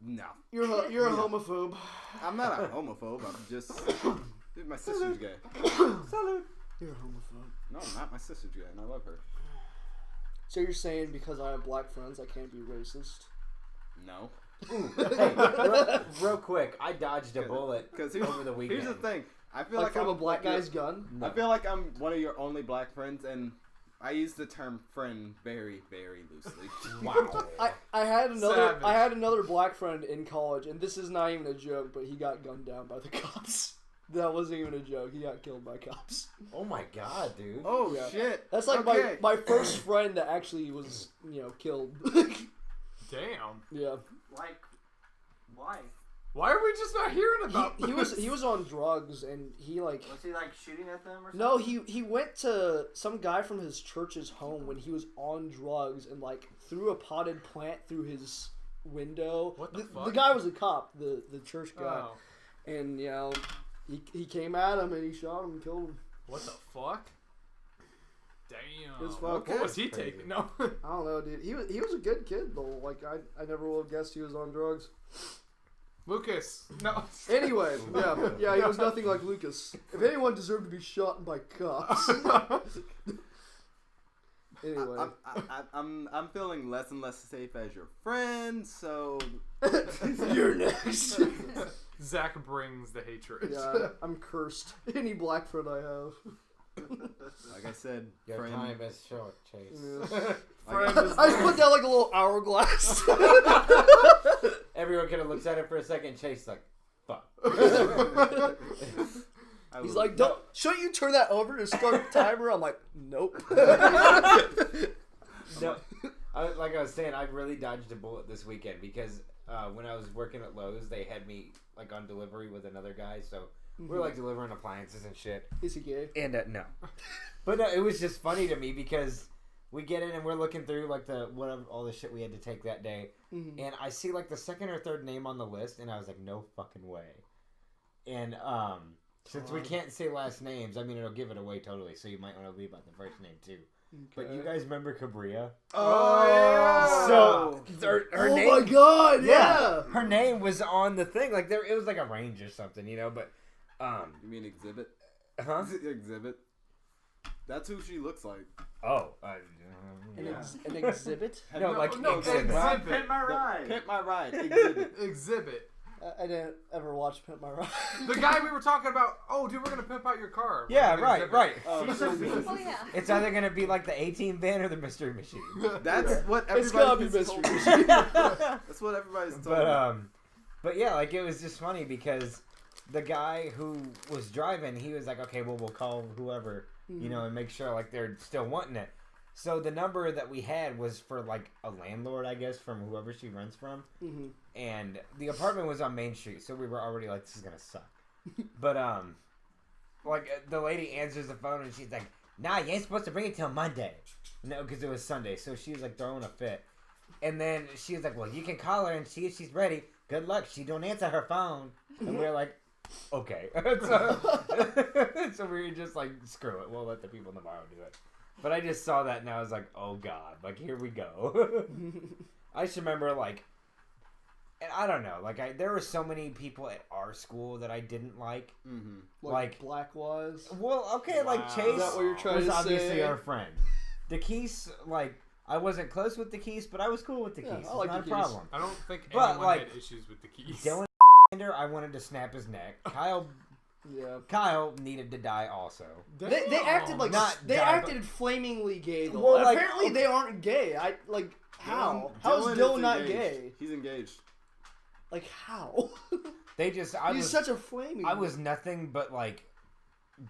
No. You're a homophobe. I'm not a homophobe. I'm just. Dude, my sister's gay. Salute. You're a homophobe. No, I'm not. My sister's gay, and I love her. So you're saying because I have black friends, I can't be racist? No. Hey, real quick, I dodged a bullet Because over the weekend. here's the thing. I feel Like like from I'm a black like guy's gun? No. I feel like I'm one of your only black friends, and I use the term friend very, very loosely. Wow. I had another Savage. black friend in college, and this is not even a joke, but he got gunned down by the cops. That wasn't even a joke. He got killed by cops. Oh my god, dude. Oh Yeah. shit! That's like Okay. my first friend that actually was, killed. Damn. Yeah. Like, why? Why are we just not hearing about He was on drugs, and he like Was he like shooting at them or something? no he went to some guy from his church's home when he was on drugs and like threw a potted plant through his window. What the fuck? The guy was a cop, the church guy, Oh, and he came at him and he shot him and killed him. what the fuck? Damn. It's fuck. What was he Crazy. taking? No. I don't know, dude. He was a good kid though. Like I never would have guessed he was on drugs. Lucas. No. Anyway, yeah, he was nothing like Lucas. If anyone deserved to be shot by cops. Anyway, I'm feeling less and less safe as your friend, so you're next. Zach brings the hatred. Yeah, I'm cursed. Any black friend I have. like I said, Your friend. time is short, Chase. Yeah. Like, I just put down like a little hourglass. Everyone kind of looks at it for a second. Chase like, fuck. I He's will- like, "Don't! Shouldn't you turn that over to start the timer?" I'm like, "Nope." No, like I was saying, I really dodged a bullet this weekend because when I was working at Lowe's, they had me like on delivery with another guy, so we're like delivering appliances and shit. Is he gay? And no, but no, it was just funny to me because we get in and we're looking through like all the shit we had to take that day, and I see like the second or third name on the list, and I was like, no fucking way. And since we can't say last names, I mean it'll give it away totally, so you might want to leave out the first name too. But you guys remember Cabria? Oh yeah. So her Oh name, my god! Yeah. her name was on the thing. Like it was like a range or something, you know. But You mean Exhibit? huh? Exhibit. That's who she looks like. Oh, An exhibit? no, like no, exhibit. exhibit. Pimp my ride. Pimp my ride. Exhibit. Exhibit. I didn't ever watch Pimp My Ride. The guy we were talking about. Oh, dude, we're gonna pimp out your car. Yeah, We're right, gonna right. Oh, Oh yeah. It's either gonna be like the A-Team van or the Mystery Machine. that's what It's gotta be everybody's mystery. told. That's what everybody's told. But yeah, like it was just funny because the guy who was driving, he was like, okay, well we'll call whoever, you know, and make sure like they're still wanting it. So the number that we had was for like a landlord, I guess, from whoever she rents from. And the apartment was on Main Street, so we were already like, this is gonna suck. But like the lady answers the phone and she's like, nah, you ain't supposed to bring it till Monday. No, because it was Sunday, so she was like throwing a fit. And then she was like, well, you can call her and see if she's ready. Good luck, she don't answer her phone. And we were like, okay. So we were just like, screw it, we'll let the people tomorrow do it. But I just saw that and I was like, oh god, like here we go. I just remember like, and I don't know, like there were so many people at our school that I didn't like. Like black was. Well, okay, like Wow. Chase Is that what you're trying was to obviously say? our friend. DeKeese, like I wasn't close with DeKeese, but I was cool with DeKeese. Yeah, I It's like not a DeKeese. problem. I don't think But, anyone like, had issues with the keys. Dylan, I wanted to snap his neck. Yeah. Kyle needed to die also. They acted like Not they die, acted flamingly gay though. Well, like, apparently okay. they aren't gay. How? How is is Dylan not engaged. gay? He's engaged. Like how? They just He's such a flaming. I was nothing but like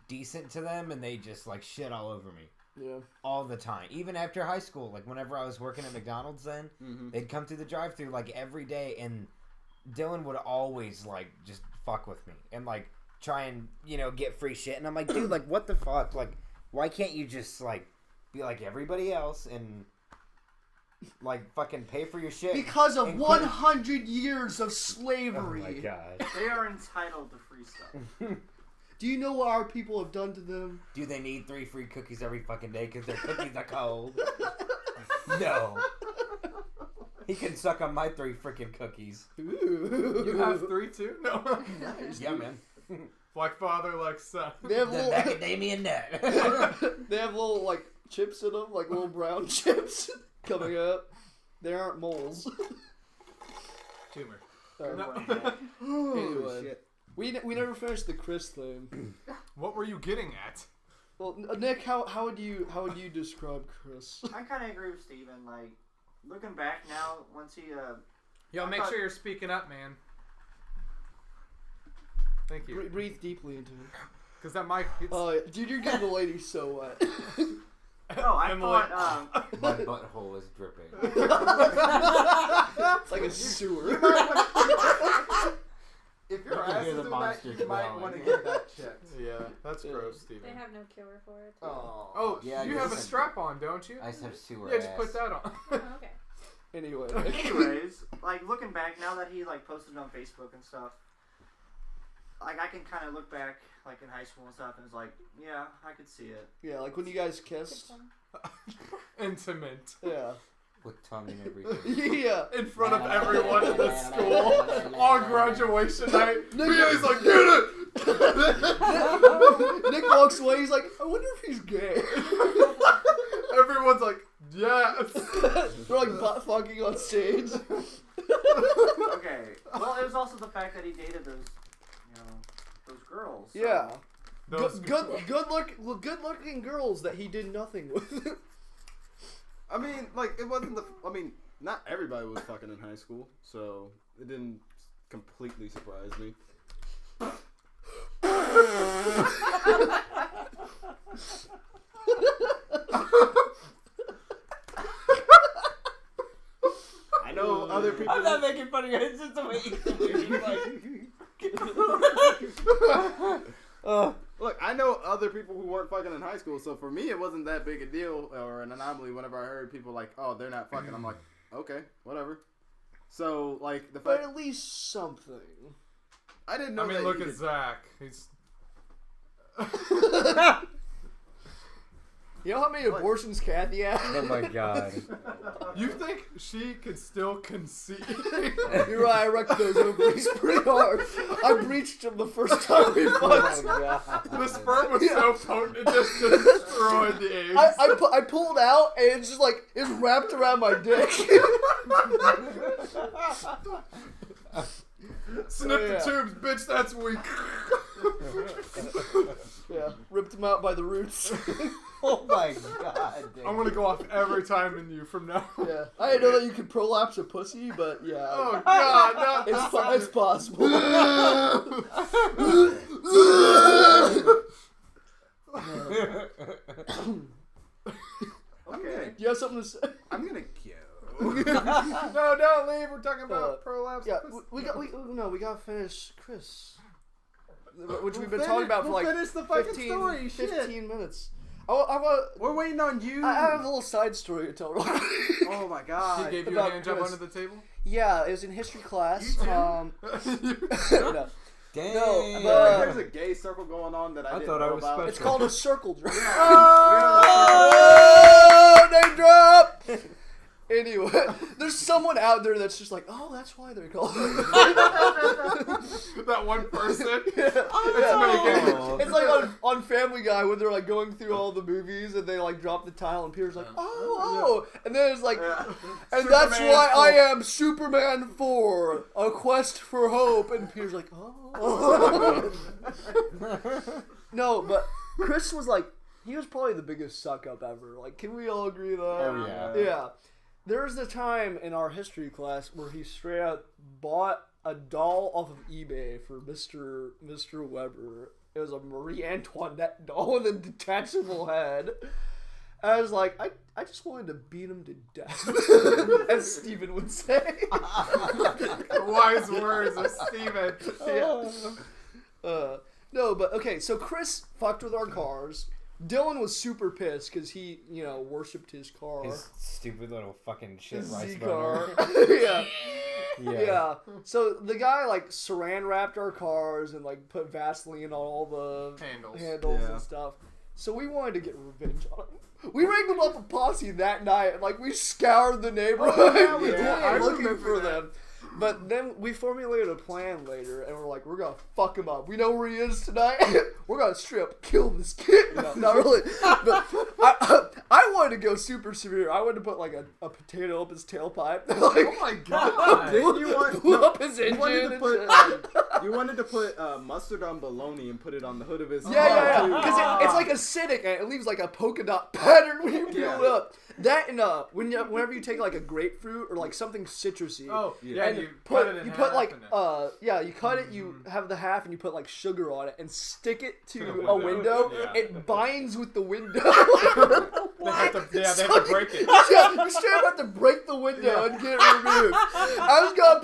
decent to them, and they just like shit all over me. Yeah. All the time. Even after high school, like whenever I was working at McDonald's then, they'd come through the drive-thru like every day, and Dylan would always like just fuck with me and like try and, you know, get free shit. And I'm like, dude, like what the fuck? Like why can't you just like be like everybody else and like fucking pay for your shit? Because of and quit- 100 years of Oh slavery. my god. They are entitled to free stuff. Do you know what our people have done to them? Do they need 3 free cookies every fucking day because their cookies are cold? No. He can suck on my 3 freaking cookies. Ooh. You have 3 too? No. Nice, Yeah, dude. man. Like father, like son. They have The little, macadamia nut. they have little like chips in them, like little brown chips coming up. They aren't moles. Tumor. Anyway, shit. we never finished the Chris thing. What were you getting at? Well, Nick, how would you describe Chris? I kind of agree with Steven. Like, looking back now, once he Yo, make sure you're speaking up, man. Thank you. Breathe deeply into it. Because that mic. It's, Dude, you're getting the lady so wet. Oh, I Emily. thought My butthole is dripping. It's like a sewer. If your You can ass hear is the doing that, monster you might growling. want to get that checked. yeah, that's gross, Steven. They have no cure for it. Oh, Yeah, you I have a guess. strap on, don't you? I just have sewer Yeah, ass. just put that on. Oh, okay. Anyway. anyways, like looking back now that he like posted on Facebook and stuff, like I can kind of look back like in high school and stuff, and it's like, yeah, I could see it. Yeah, like when you guys Good kissed. one. Intimate. Yeah. With tongue and everything. Yeah. In front of everyone in the school on graduation night. He's like, get it! Nick walks away. He's like, I wonder if he's gay. Everyone's like, yes. They're like butt fucking on stage. Okay. Well, it was also the fact that he dated those, those girls. So. Yeah. Those Good looking girls that he did nothing with. I mean, like, it wasn't the. I mean, not everybody was fucking in high school, so it didn't completely surprise me. I know other people. I'm not making fun of you. It's just the way you Look, I know other people who weren't fucking in high school, so for me, it wasn't that big a deal or an anomaly whenever I heard people like, oh, they're not fucking. I'm like, okay, whatever. So, like, the But fact. at least something. I didn't know I mean, that look you at could- Zach. He's. You know how many abortions Kathy had? Oh my god. You think she could still conceive? You're right, I wrecked those ovaries pretty hard. I breached them the first time we fucked. The sperm was so potent it just destroyed the eggs. I pulled out and it's just like, it's wrapped around my dick. Snip Yeah. the tubes, bitch. That's weak. Yeah, ripped them out by the roots. Oh my god. Dude. I'm gonna go off every time in you from now. Yeah, I didn't know that you could prolapse a pussy, but yeah. Oh god, not It's possible. Okay. Do you have something to say? I'm gonna go. No, don't leave. We're talking about prolapse. Yeah, we gotta finish Chris, which we've been We'll talking about for we'll like finish the fucking 15, story. 15 minutes. I We're waiting on you. have a little side story to tell real quick. Oh my He god. gave you a About hand job Chris. under the table. Yeah, it was in history class. No. Damn. No, I feel but- like there's a gay circle going on that I didn't thought I know was about. special. It's called a circle jerk. Oh! Name drop. Anyway, there's someone out there that's just like, oh, that's why they're called. That one person. Oh. It's like on Family Guy when they're like going through all the movies and they like drop the tile and Peter's like, oh, and then it's like, and that's Superman why I 4. am Superman 4, A Quest for Hope, and Peter's like, oh. No, but Chris was like, he was probably the biggest suck up ever. Like, can we all agree that? Oh, yeah. Yeah. There was a time in our history class where he straight out bought a doll off of eBay for Mr. Weber. It was a Marie Antoinette doll with a detachable head. I was like, I just wanted to beat him to death, as Steven would say. Wise words of Steven. Yeah. No, but okay, so Chris fucked with our cars. Dylan was super pissed because he, worshipped his car. His stupid little fucking shit His rice Z burner. car. Yeah. Yeah. So the guy like saran wrapped our cars and like put Vaseline on all the handles and stuff. So we wanted to get revenge on him. We wrangled up a posse that night and like we scoured the neighborhood looking for them. But then we formulated a plan later, and we're like, we're gonna fuck him up. We know where he is tonight. We're gonna strip, kill this kid. No, not really. But I wanted to go super severe. I wanted to put like a potato up his tailpipe. Like, oh my god! Blew up his engine. You wanted to put mustard on bologna and put it on the hood of his car. Yeah. Because it's like acidic, and it leaves like a polka dot pattern when you peel it up. That and whenever you take like a grapefruit or like something citrusy. Oh, yeah. And you cut it in you half put like and you cut it, you have the half and you put like sugar on it and stick it to a window. Yeah. It binds with the window. They have to break it. Yeah, you straight up have to break the window and get it removed. I was gonna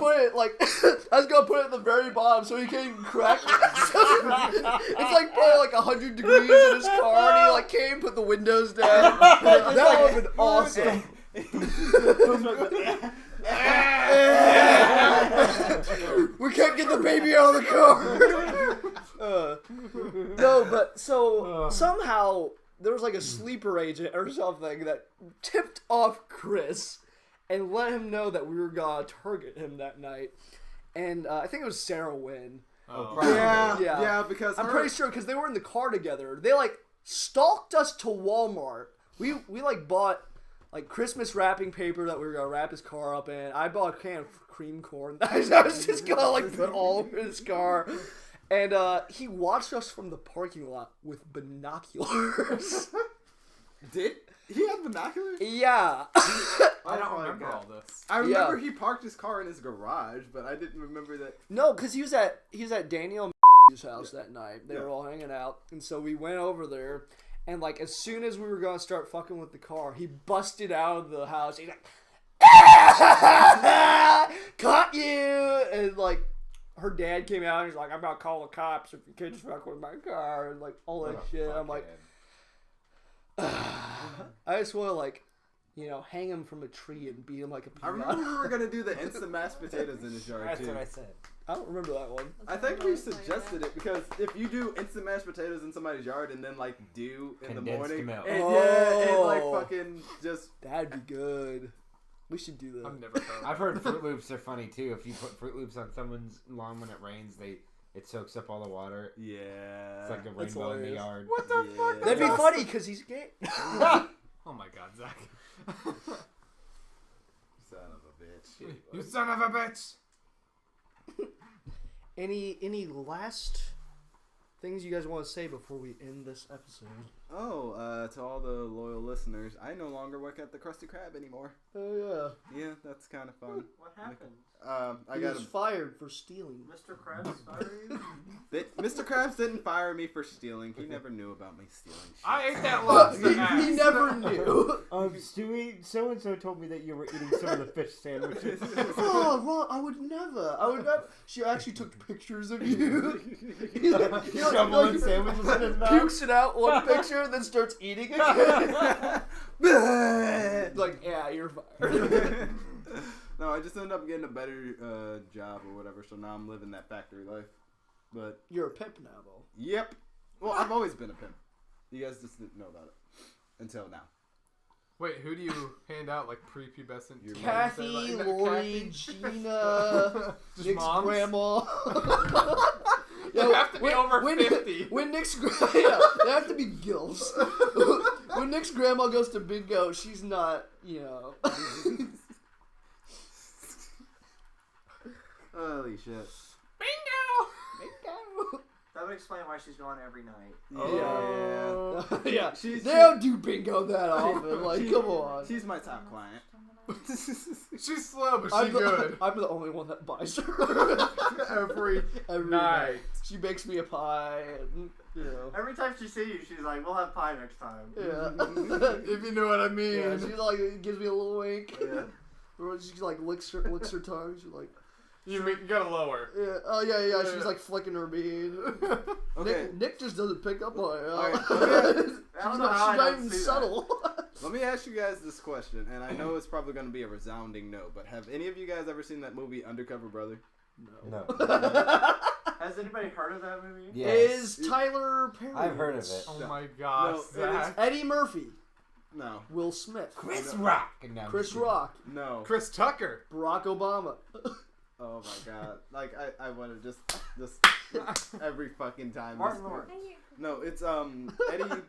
put it at the very bottom so he can't even crack it. It's like probably like 100 degrees in his car and he like came, put the windows down. That would have been awesome. We can't get the baby out of the car. No, but so somehow there was like a sleeper agent or something that tipped off Chris and let him know that we were gonna target him that night. And I think it was Sara Win. Oh, yeah, because I'm pretty sure because they were in the car together. They like stalked us to Walmart. We like bought like Christmas wrapping paper that we were gonna wrap his car up in. I bought a can of cream corn that I was just gonna like put all over his car. And he watched us from the parking lot with binoculars. Did he have binoculars? Yeah. I don't remember all this. I remember he parked his car in his garage, but I didn't remember that. No, because he was at Daniel house that night. They were all hanging out, and so we went over there. And like as soon as we were gonna start fucking with the car, he busted out of the house. He's like, "Caught you!" And like her dad came out and he's like, "I'm gonna call the cops if you kids fuck with my car," and like all that shit. I'm like, I just want to like, hang him from a tree and beat him like a peanut. I remember we were gonna do the instant mashed potatoes in his yard. That's too. what I said. I don't remember that one. I think we suggested it because if you do instant mashed potatoes in somebody's yard and then like dew in the morning, milk. and it like fucking just that'd be good. We should do that. I've never heard. I've heard Fruit Loops are funny too. If you put Fruit Loops on someone's lawn when it rains, it soaks up all the water. Yeah, It's like a rainbow in the yard. What the fuck? That'd be funny because he's gay. Oh my god, Zach. son of a bitch. You son of a bitch. Any last things you guys want to say before we end this episode? Oh, to all the loyal listeners, I no longer work at the Krusty Krab anymore. Oh Yeah, that's kind of fun. What happened? I he got was fired for stealing. Mr. Krabs fired? Mr. Krabs didn't fire me for stealing. He never knew about me stealing shit. I ate that lobster. He never knew. Stewie, so and so told me that you were eating some of the fish sandwiches. Oh, Ron, I would never. She actually took pictures of you. Shoveling sandwiches in his mouth. Pukes it out one picture and then starts eating again. Like, yeah, you're fired. No, I just ended up getting a better job or whatever, so now I'm living that factory life. But You're a pimp now, though. yep. Well, I've always been a pimp. You guys just didn't know about it until now. Wait, who do you hand out like prepubescent? Your Kathy, Like, Lori, Gina, Just Nick's moms? grandma. You have to be over 50. When Nick's they have to be gilfs. When Nick's grandma goes to bingo, she's not, Holy shit. Bingo. That would explain why she's gone every night. Oh. Yeah. She's- They don't do bingo that often. Like, come on. She's my top client. She's slow, but I'm she's the, good. I'm the only one that buys her every Night. night. She makes me a pie, and Every time she sees you, she's like, "We'll have pie next time." yeah. If you know what I mean. Yeah, she like gives me a little wink. Yeah. Or she like licks her tongue. She's like, You gotta lower. Yeah. Oh yeah. She's like flicking her bean. Okay. Nick just doesn't pick up on it. Alright, I don't know how I She's not don't even see subtle. Let me ask you guys this question, and I know it's probably going to be a resounding no, but have any of you guys ever seen that movie Undercover Brother? No. Has anybody heard of that movie? Yes. Is Tyler Perry? I've heard of it. Oh No. my gosh, No, it is- Zach. Eddie Murphy. No. Will Smith. Chris Rock. No, I'm Chris just kidding. Rock. No. Chris Tucker. Barack Obama. Oh my god. Like, I want to just every fucking time. Martin Lawrence. No, it's, Eddie,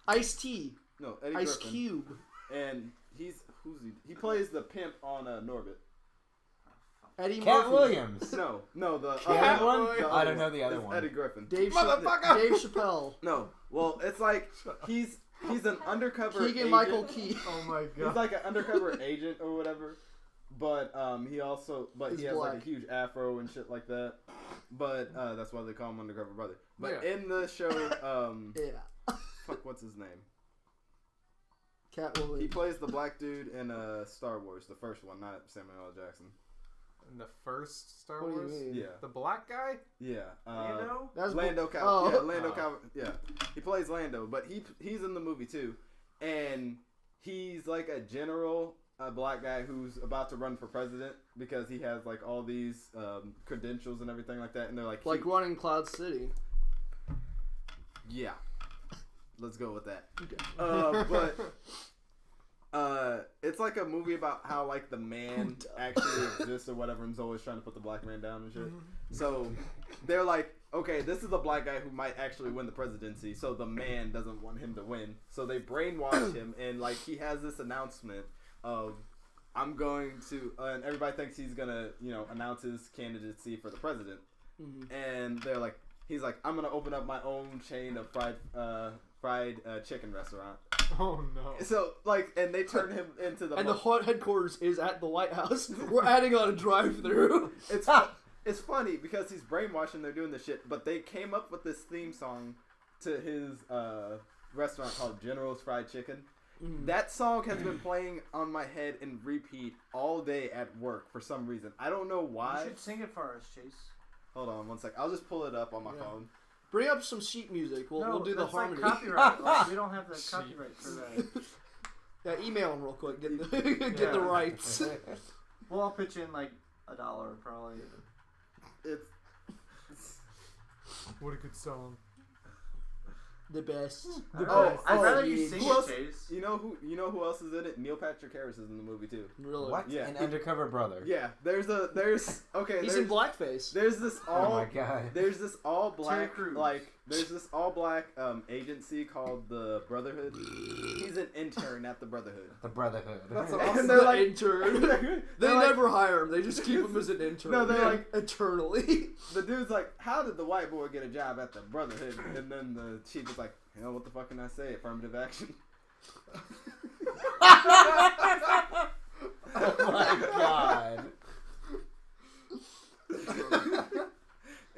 Ice-T. no, Eddie Ice Griffin. Cube. And who's he? He plays the pimp on, Norbit. Eddie Cat Murphy. No, the Cat other one? the I other don't know the other It's one. Eddie Griffin. Dave Motherfucker! Dave Chappelle. No, well, it's like he's an undercover Keegan agent. Michael Key. Oh my He's god. like an undercover agent or whatever. But he He's has like a black. huge afro and shit like that. But that's why they call him Undercover Brother. But Yeah. in the show, Yeah. fuck, what's his name? Catwoman. He plays the black dude in Star Wars, the first one, not Samuel L. Jackson. In the first Star What do you Wars? mean? Yeah, The black guy? yeah. Lando? That's Lando Cal. Oh. Yeah, Lando Oh. Cal. Yeah, he plays Lando, but he's in the movie too, and he's like a general, a black guy who's about to run for president because he has like all these credentials and everything like that, and they're like, running Cloud City. yeah, let's go with that. Okay. But it's like a movie about how like the man actually exists or whatever, and is always trying to put the black man down and shit. So they're like, okay, this is a black guy who might actually win the presidency, so the man doesn't want him to win. So they brainwash him, and like he has this announcement of, I'm going to, and everybody thinks he's gonna, announce his candidacy for the president. And they're like, he's like, I'm gonna open up my own chain of fried chicken restaurant. Oh no. So like, and they turn him into the. And the headquarters is at the White House. We're adding on a drive-through. It's funny because he's brainwashed and they're doing this shit, but they came up with this theme song to his restaurant called General's Fried Chicken. That song has been playing on my head in repeat all day at work for some reason. I don't know why. You should sing it for us, Chase. Hold on one sec. I'll just pull it up on my phone. Bring up some sheet music. We'll do the that's harmony. Like copyright. Like, we don't have the copyright for that. Yeah, email them real quick. Get the rights. Well, I'll pitch in like $1 probably. It's What a good song. The best. I'd rather you Chase. sing Who else? it, Chase. You know who else is in it? Neil Patrick Harris is in the movie too. Really? What? Yeah. An undercover brother. Yeah, there's okay. He's in blackface. There's this all. Oh my god. There's this all black, Crews. there's this all black agency called the Brotherhood. He's an intern at the Brotherhood. The Brotherhood. That's And awesome. they're They're like like- intern. They're They like- never hire him. They just keep him as an intern. No, they're like- eternally. The dude's like, how did the white boy get a job at the Brotherhood? And then the chief is like, hell, what the fuck can I say? Affirmative action. Oh my god.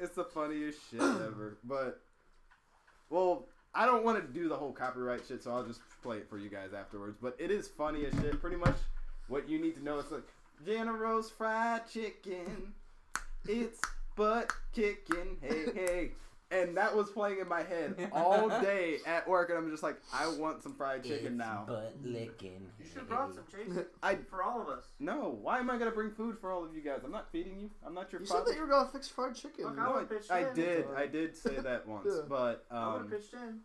It's the funniest shit ever. But, well, I don't want to do the whole copyright shit, so I'll just play it for you guys afterwards. But it is funny as shit. Pretty much what you need to know is like, General's Fried Chicken. It's butt kicking. Hey, hey. And that was playing in my head all day at work, and I'm just like, I want some fried chicken now. Butt licking. You should have brought some, Chase. For all of us. No, why am I gonna bring food for all of you guys? I'm not feeding you. I'm not your You said father. that you were gonna fix fried chicken. Look, No, would've pitched I in. did. I did say that once, Yeah. but I would have pitched in.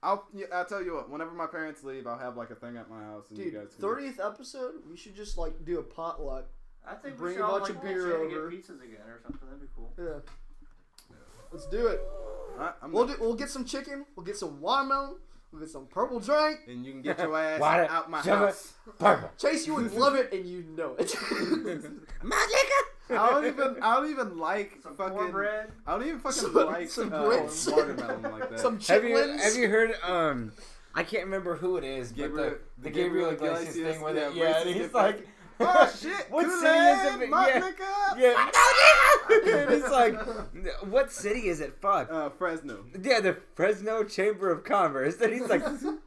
I'll tell you what. Whenever my parents leave, I'll have like a thing at my house, and Dude, you guys can 30th episode, we should just like do a potluck. I think Bring we should a all bunch like of pitch beer in and over. get pizzas again or something. That'd be cool. Yeah. Let's do it. Alright, We'll get some chicken. We'll get some watermelon. We'll get some purple drink. and you can get your ass Water, out my sugar, house. purple. Chase, you would love it, and you know it. I don't even like Some fucking. cornbread. I don't even fucking Some- like some grits. watermelon like that. Some Have chitlins. you heard I can't remember who it is, Gabriel- but the Gabriel Iglesias Iglesias, thing where yeah, yeah, racist and he's get like oh shit! What Kool-Aid, city is it? my Yeah. nigga! Yeah. And it's like, what city is it? Fuck. Fresno. Yeah, the Fresno Chamber of Commerce. And he's like,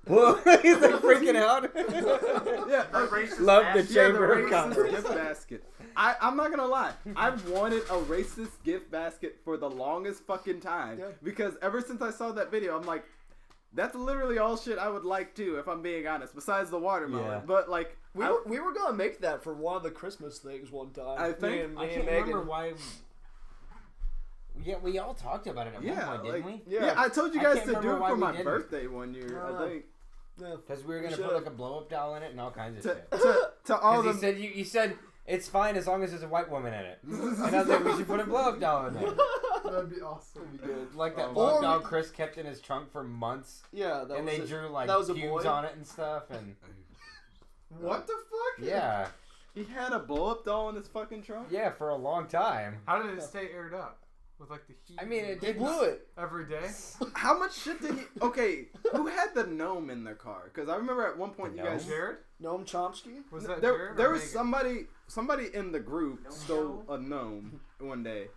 whoa. He's like freaking out. Yeah, That racist Love the ass- yeah, the Chamber of racist Commerce. gift basket. I'm not gonna lie. I've wanted a racist gift basket for the longest fucking time. Yeah. Because ever since I saw that video, I'm like, that's literally all shit I would like too, if I'm being honest. Besides the watermelon, Yeah. but like We were gonna make that for one of the Christmas things one time. I think- me I and can't Megan. remember why. Yeah, we all talked about it at one point, didn't like, we? Yeah, I told you I guys can't to do remember it why for we my didn't. birthday one year. I think Yeah. Because we were We gonna put should've. like a blow up doll in it and all kinds of shit. to all Because the you said it's fine as long as there's a white woman in it. And I was like, we should put a blow up doll in there. That'd be awesome. Like that Oh, blow up or- doll Chris kept in his trunk for months. Yeah, that And was they it. drew like that was a cubes boy? on it and stuff. And What the fuck? yeah. he had a blow-up doll in his fucking trunk. Yeah, for a long time. How did it stay aired up? With like the heat? I mean, it He did blew it. every day. How much shit did he? Okay, who had the gnome in their car? Because I remember at one point The you guys. gnome? Jared? Noam Chomsky. Was that There, Jared? there or was Megan? somebody in the group Gnome stole show? a gnome one day,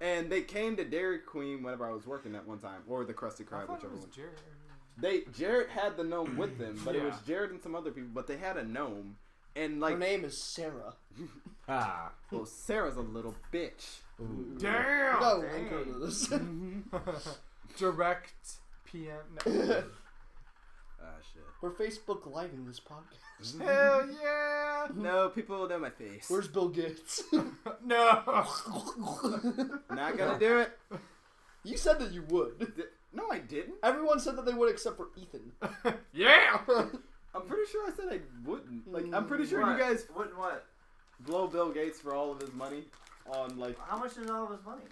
and they came to Dairy Queen whenever I was working that one time, or the Krusty I Krab, thought it whichever was one. Jared. Jared had the gnome with them, but it was Yeah. Jared and some other people, but they had a gnome, and Her like, name is Sarah. Ah. well, Sarah's a little bitch. Ooh. Damn! No, link her to this. Direct PM. No. Ah, shit. We're Facebook Living this podcast. Hell yeah! No, people will know my face. Where's Bill Gates? No! Not gonna do it. You said that you would. No, I didn't. Everyone said that they would except for Ethan. Yeah! I'm pretty sure I said I wouldn't. Like, I'm pretty sure What? you guys What? blow Bill Gates for all of his money on like. How much is all of his money?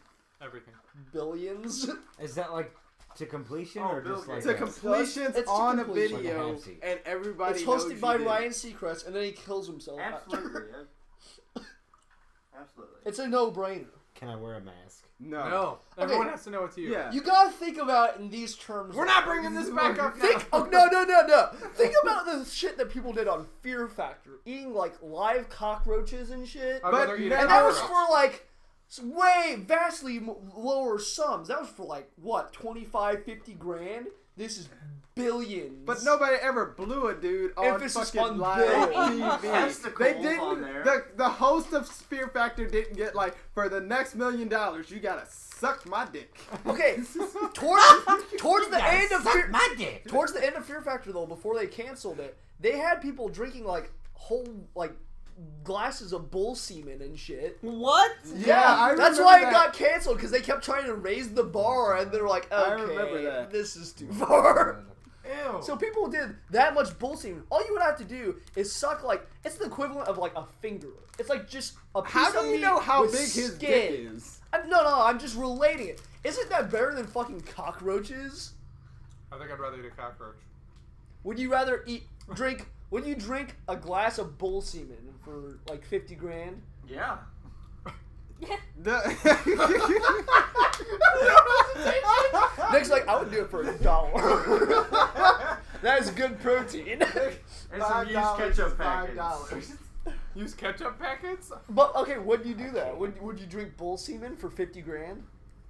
Everything. Billions. Is that like to completion Oh, or Bill just like Gates. To a- completions It's to on a completion. Like a video, half seat. and everybody It's knows hosted you by did. Ryan Seacrest, and then he kills himself. Absolutely. Absolutely. It's a no-brainer. Can I wear a mask? No. No. Everyone has to know it's you. Yeah. You gotta think about it in these terms. We're not bringing this back up now. Think, oh, no. Think about the shit that people did on Fear Factor, eating like live cockroaches and shit. I'd But rather eat a and And that was cockroach. for like vastly lower sums. That was for like what, 25, 50 grand. This is billions. But nobody ever blew a dude on Emphasis fucking on live Bill. That's the TV. cool They on didn't. there. The host of Fear Factor didn't get like, for the next $1 million, you gotta suck my dick. Okay, towards the end of Fear, my dick. towards the end of Fear Factor though, before they canceled it, they had people drinking like whole like glasses of bull semen and shit. What? Yeah, I that's remember why it that. got canceled because they kept trying to raise the bar and they're like, I okay, remember that. this is too far. Ew. So people did that much bull semen. All you would have to do is suck like it's the equivalent of like a finger. It's like just a piece How of do you meat know how with big his skin. dick is? No, I'm just relating it. Isn't that better than fucking cockroaches? I think I'd rather eat a cockroach. Would you rather would you drink a glass of bull semen for like 50 grand? Yeah. Nick's like, I would do it for $1. That is good protein. And some used ketchup packets. Use ketchup packets? But okay, would you do that? Would you drink bull semen for 50 grand?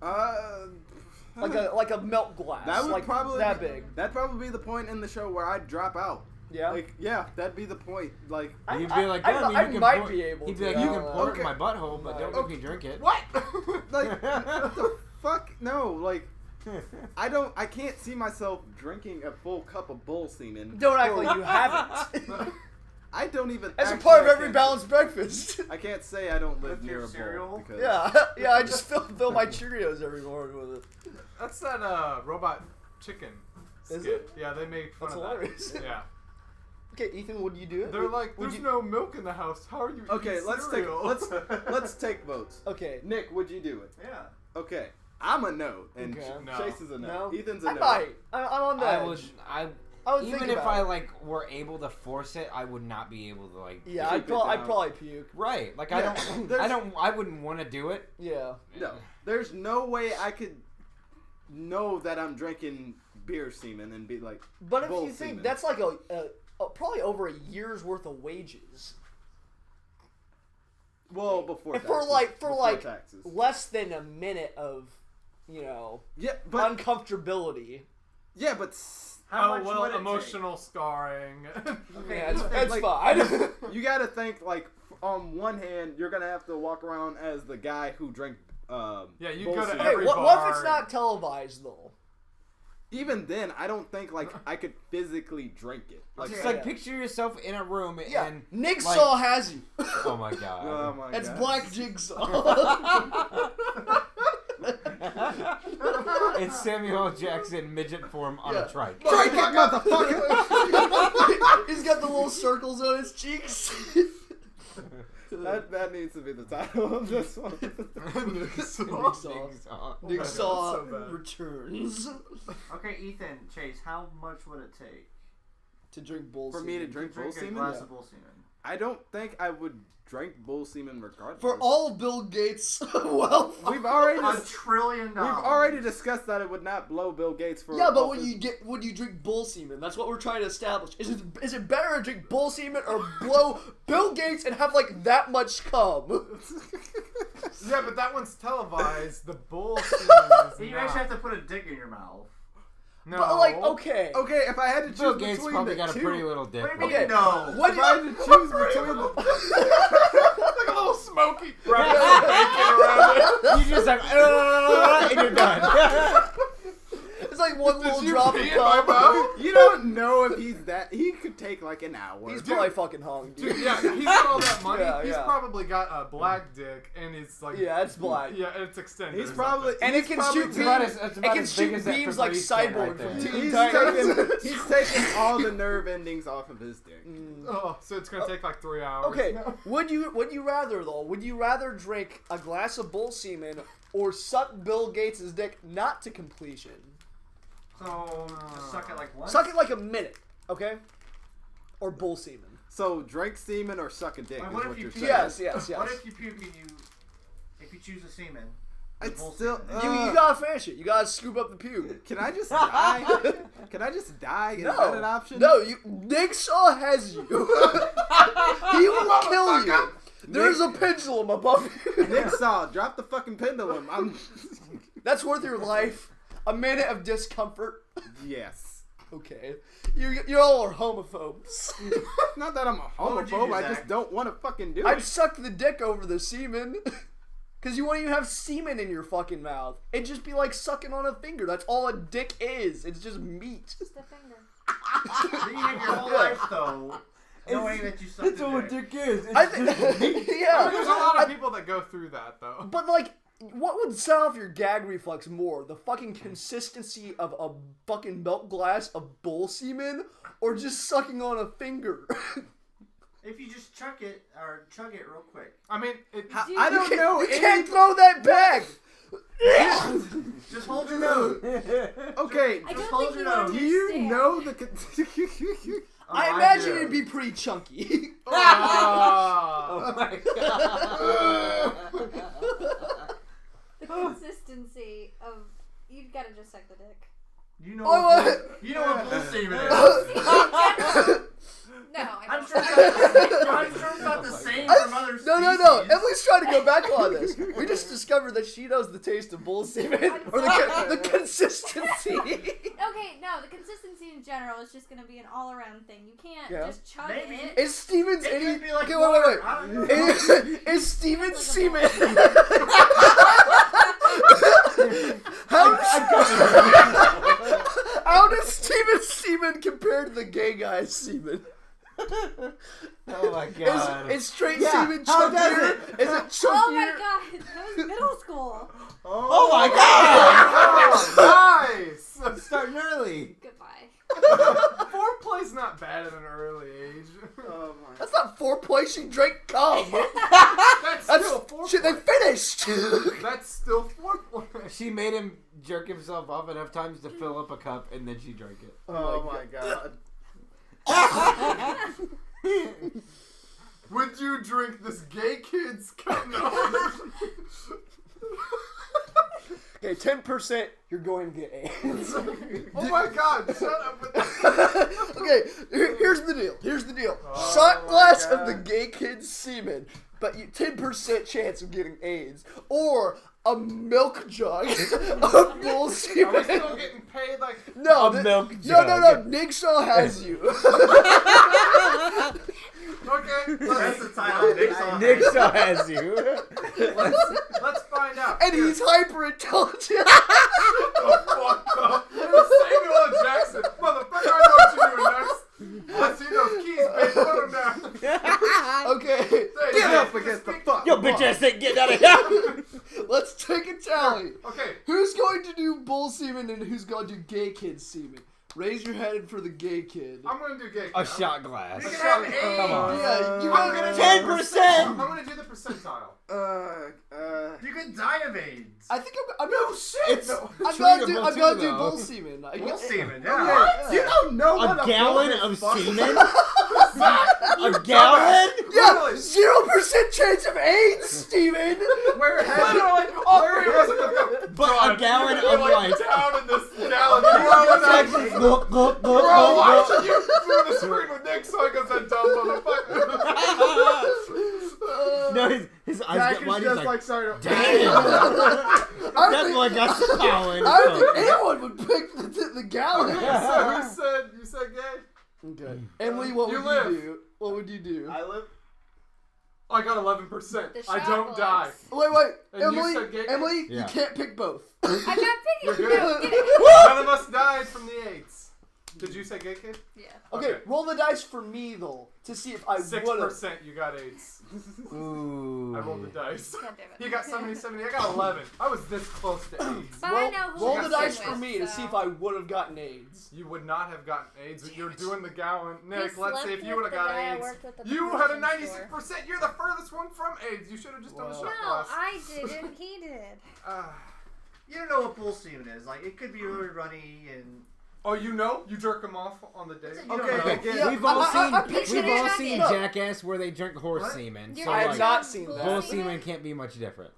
Like a milk glass. That would like probably that big. That'd probably be the point in the show where I'd drop out. Yeah. Like, yeah, that'd be the point. Like, You'd be like, I "Yeah, you can might pour-" be able He'd to. be like, I you don't can know. pour it Okay. in my butthole, but don't make me drink it. What? like, what the fuck? No, like, I can't see myself drinking a full cup of bull semen. Don't act like you haven't. I don't even. That's a actually, part of I every can't- balanced breakfast. I can't say I don't live With near your a bull cereal? because Yeah, I just fill my Cheerios every morning with it. That's that robot chicken Is skit. it? Yeah, they made fun That's of hilarious. that. Yeah. Okay, Ethan, would you do it? They're like, Would there's you- no milk in the house. How are you Okay, eating let's cereal? let's take votes. Okay. Nick, would you do it? Yeah. Okay, I'm a no, and Okay. No. Chase is a no. No? Ethan's a I no. might. I'm on the I edge. would. I would Even think if about I it. like were able to force it, I would not be able to like. Yeah, keep it I'd down. probably puke. Right. Like Yeah, I wouldn't want to do it. Yeah. No, there's no way I could know that I'm drinking beer semen and be like, But if bull you think semen. that's like a probably over a year's worth of wages. well, before And taxes, for before like taxes. less than a minute of, Yeah, but uncomfortability. yeah, but How Oh much well, would it emotional scarring. take? Okay, Yeah, it's Ethan, like- fine. You gotta think like on one hand, you're gonna have to walk around as the guy who drank. Yeah, you bull go to semen. Hey, every what bar. if it's not televised though? Even then, I don't think like I could physically drink it. Like, Just Yeah. like picture yourself in a room Yeah, and Nigsaw has you. oh my god. oh my That's God. Black Jiigsaw. It's Samuel L. Jackson midget form on Yeah. a trike. Drink it, motherfucker! He's got the little circles on his cheeks. That needs to be the title of this one. Nigsaw. Jigsaw. Nigsaw so bad. returns Okay, Ethan, Chase, how much would it take to drink bull For me to semen. drink bull drink a semen? glass Yeah. of bull semen? I don't think I would drink bull semen regardless. For all of Bill Gates' wealth. We've already $1 trillion. we've already discussed that it would not blow Bill Gates for. Yeah, but office. when you drink bull semen, that's what we're trying to establish. Is it better to drink bull semen or blow Bill Gates and have like that much cum? Yeah, but that one's televised. The bull semen is You not. actually have to put a dick in your mouth. No. But like, okay. Okay, if I had to choose Bill Gates between probably the got a two, pretty little dick. What do you mean Okay. no? What if I had to choose between the like a little smoky wrapping some bacon around it. You just like and you're done. It's like one little Did you drop of pee in my cum. mouth? you don't know if he's that. He could take like an hour. He's probably fucking hung, dude. Dude, yeah, he's got all that money. Yeah, He's yeah. probably got a black dick, and he's like, Yeah, it's black. yeah, it's extended. He's or probably something. And it can probably shoot It's about beams. as, it's It about can as big shoot as that beams like Febreze can Cyborg right from there. Teen He's Titans. taking all the nerve endings off of his dick. Oh, so it's gonna take like 3 hours. Okay, would you rather though? Would you rather drink a glass of bull semen or suck Bill Gates' dick not to completion? So just suck it like once. Suck it like a minute, okay? Or bull semen. So drink semen or suck a dick Like, is what what if you you're puke? saying. Yes. What if you puke and if you choose a semen? It's bull still. semen? You gotta finish it. You gotta scoop up the puke. Can I just die? Can I just die? Is that an option? No, Nigsaw has you. He will kill you. There's a pendulum above you. Nigsaw, drop the fucking pendulum. That's worth your life. A minute of discomfort. Yes. Okay. You all are homophobes. Not that I'm a What would you homophobe. do, I Zach? just don't want to fucking do I'd it. suck the dick over the semen. Because you won't even have semen in your fucking mouth. It'd just be like sucking on a finger. That's all a dick is. It's just meat. Just a finger. Then you live your whole life though, knowing that you sucked That's a all a dick. dick is. It's I just think, yeah. There's a lot of people that go through that though. But like, what would set off your gag reflex more? The fucking consistency of a fucking milk glass of bull semen, or just sucking on a finger? If you just chug it real quick. I mean, I don't know. You can't throw that back. Just hold your nose. Okay. I Just don't hold think your you nose. Do you understand. know the? Oh, I imagine do. it'd be pretty chunky. oh, oh my god. The consistency of you've got to just suck the dick. You know Oh, what what? you know what bull semen is. No, I I'm don't. sure it's not the same from other species. No. Emily's trying to go back on this. We just discovered that she knows the taste of bull semen, or the consistency. Okay, no, the consistency in general is just going to be an all-around thing. You can't Yeah. just chug Maybe. it. Is Steven's It any? could be like Okay, water. wait. I don't know. Is Steven's Like a semen? How does Steven's semen compare to the gay guy's semen? Oh my god. Is straight Yeah, semen how does chunkier? Is it chunkier? Oh my god, that was middle school. Oh my god! nice. Starting early. Goodbye. Foreplay's not bad at an early age. Oh my. That's not foreplay. She drank cum. That's That's still foreplay. shit. They finished. That's still foreplay. She made him jerk himself off enough times to fill up a cup, and then she drank it. Oh my god. Would you drink this gay kid's cum? Okay, 10%. You're going to get AIDS. Oh my god! Shut up with that. Okay, here's the deal. Oh Shot my glass God. of the gay kid's semen. but 10% chance of getting AIDS, or a milk jug of bull Are we semen. still getting paid like? No, milk no, jug. Nigsaw has you. Okay, That's the title. Nigsaw has you. let's find out. And he's hyper intelligent. Fuck up. Samuel L. Jackson, motherfucker! I know what you're doing next. I see those keys, baby. Put them down. Okay, Get up against the fuck. Yo, bitch ass ain't getting out of here. let's take a tally. Okay. Who's going to do bull semen and who's going to do gay kid semen? Raise your hand for the gay kid. I'm gonna do gay. A shot glass. You can have AIDS. Come on. Yeah, you I'm gotta gonna do 10%. I'm gonna do the percentile. You could die of AIDS. I think I'm No shit. It's No. I'm gonna do treatable, bull though. semen. Bull semen, yeah. What? You don't know what A a gallon bull of is, fuck. semen? A gallon? Yeah, 0% chance of AIDS, Steven. Where literally all three of us are gonna go. But God, a gallon you're of like. down in this gallon. Bro, watching you through the screen with Nigsaw goes that dumb motherfucker. No, his eyes Zach get is wide. just He's like, like, sorry. damn. That boy got some power. I don't think anyone would pick the gallon. So you said gay? Okay. Emily, what You would live. you do? What would you do? I live. I got 11%. The I shot don't die. glass. Wait, And you said gay? Emily, Yeah. you can't pick both. I'm not You're picking. good. No, get it. None of us died from the AIDS. Did you say gay kid? Yeah. Okay, roll the dice for me though to see if I would have. 6% you got AIDS. Ooh. I rolled the dice. God damn it. He got 70, I got 11. I was this close to AIDS. But I know who Roll to the sit dice with, for me to so. see if I would have gotten AIDS. You would not have gotten AIDS. You're doing the gallon. He Nick, let's see slept if you would have with got the guy I AIDS. worked with at the You had a provision 96%. You're the furthest one from AIDS. You should have just done the Wow. shot No, glass. I didn't. He did. You don't know what bull semen is. Like, it could be really runny and. Oh, you know? You jerk them off on the date? You don't Okay, know. again. Yeah, We've all I pictured we've all it. seen No. Jackass where they drink horse What? semen. You're So I have gonna like, not do seen bull that. bull semen? semen can't be much different.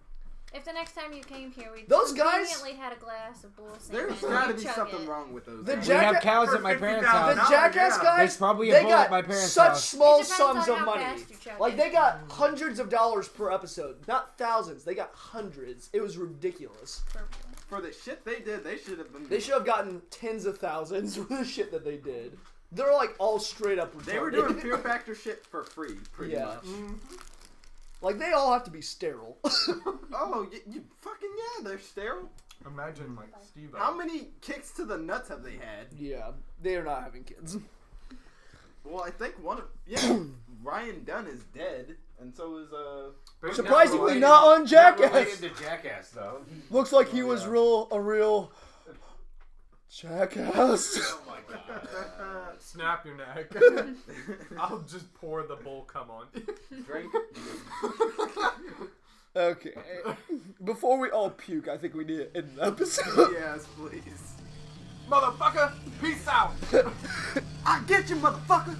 If the next time you came here, we Those guys- conveniently had a glass of bull semen. There's and got to you be chug something it. wrong with those. The guys. We have Jacka- cows for at my parents' $50,000. The house. Jackass yeah. guys, There's probably a they bull got at my parents' such house. small It depends sums on of how money. fast you chug Like it. they got hundreds of dollars per episode, not thousands. They got hundreds. It was ridiculous. For the shit they did, they should have been. They should have gotten tens of thousands for the shit that they did. They're like all straight up retarded. They were doing Fear Factor shit for free, pretty Yeah. much. Like they all have to be sterile. Oh, you fucking yeah, they're sterile. Imagine, like, Steve. How many kicks to the nuts have they had? Yeah, they are not having kids. Well, I think one of Ryan Dunn is dead, and so is Surprisingly not on Jackass. related to Jackass though. Looks like he was a real jackass. Oh my god. Snap your neck. I'll just pour the bull cum on. drink. Okay. Before we all puke, I think we need to end the episode. Yes, please. Motherfucker, peace out. I get you, motherfucker.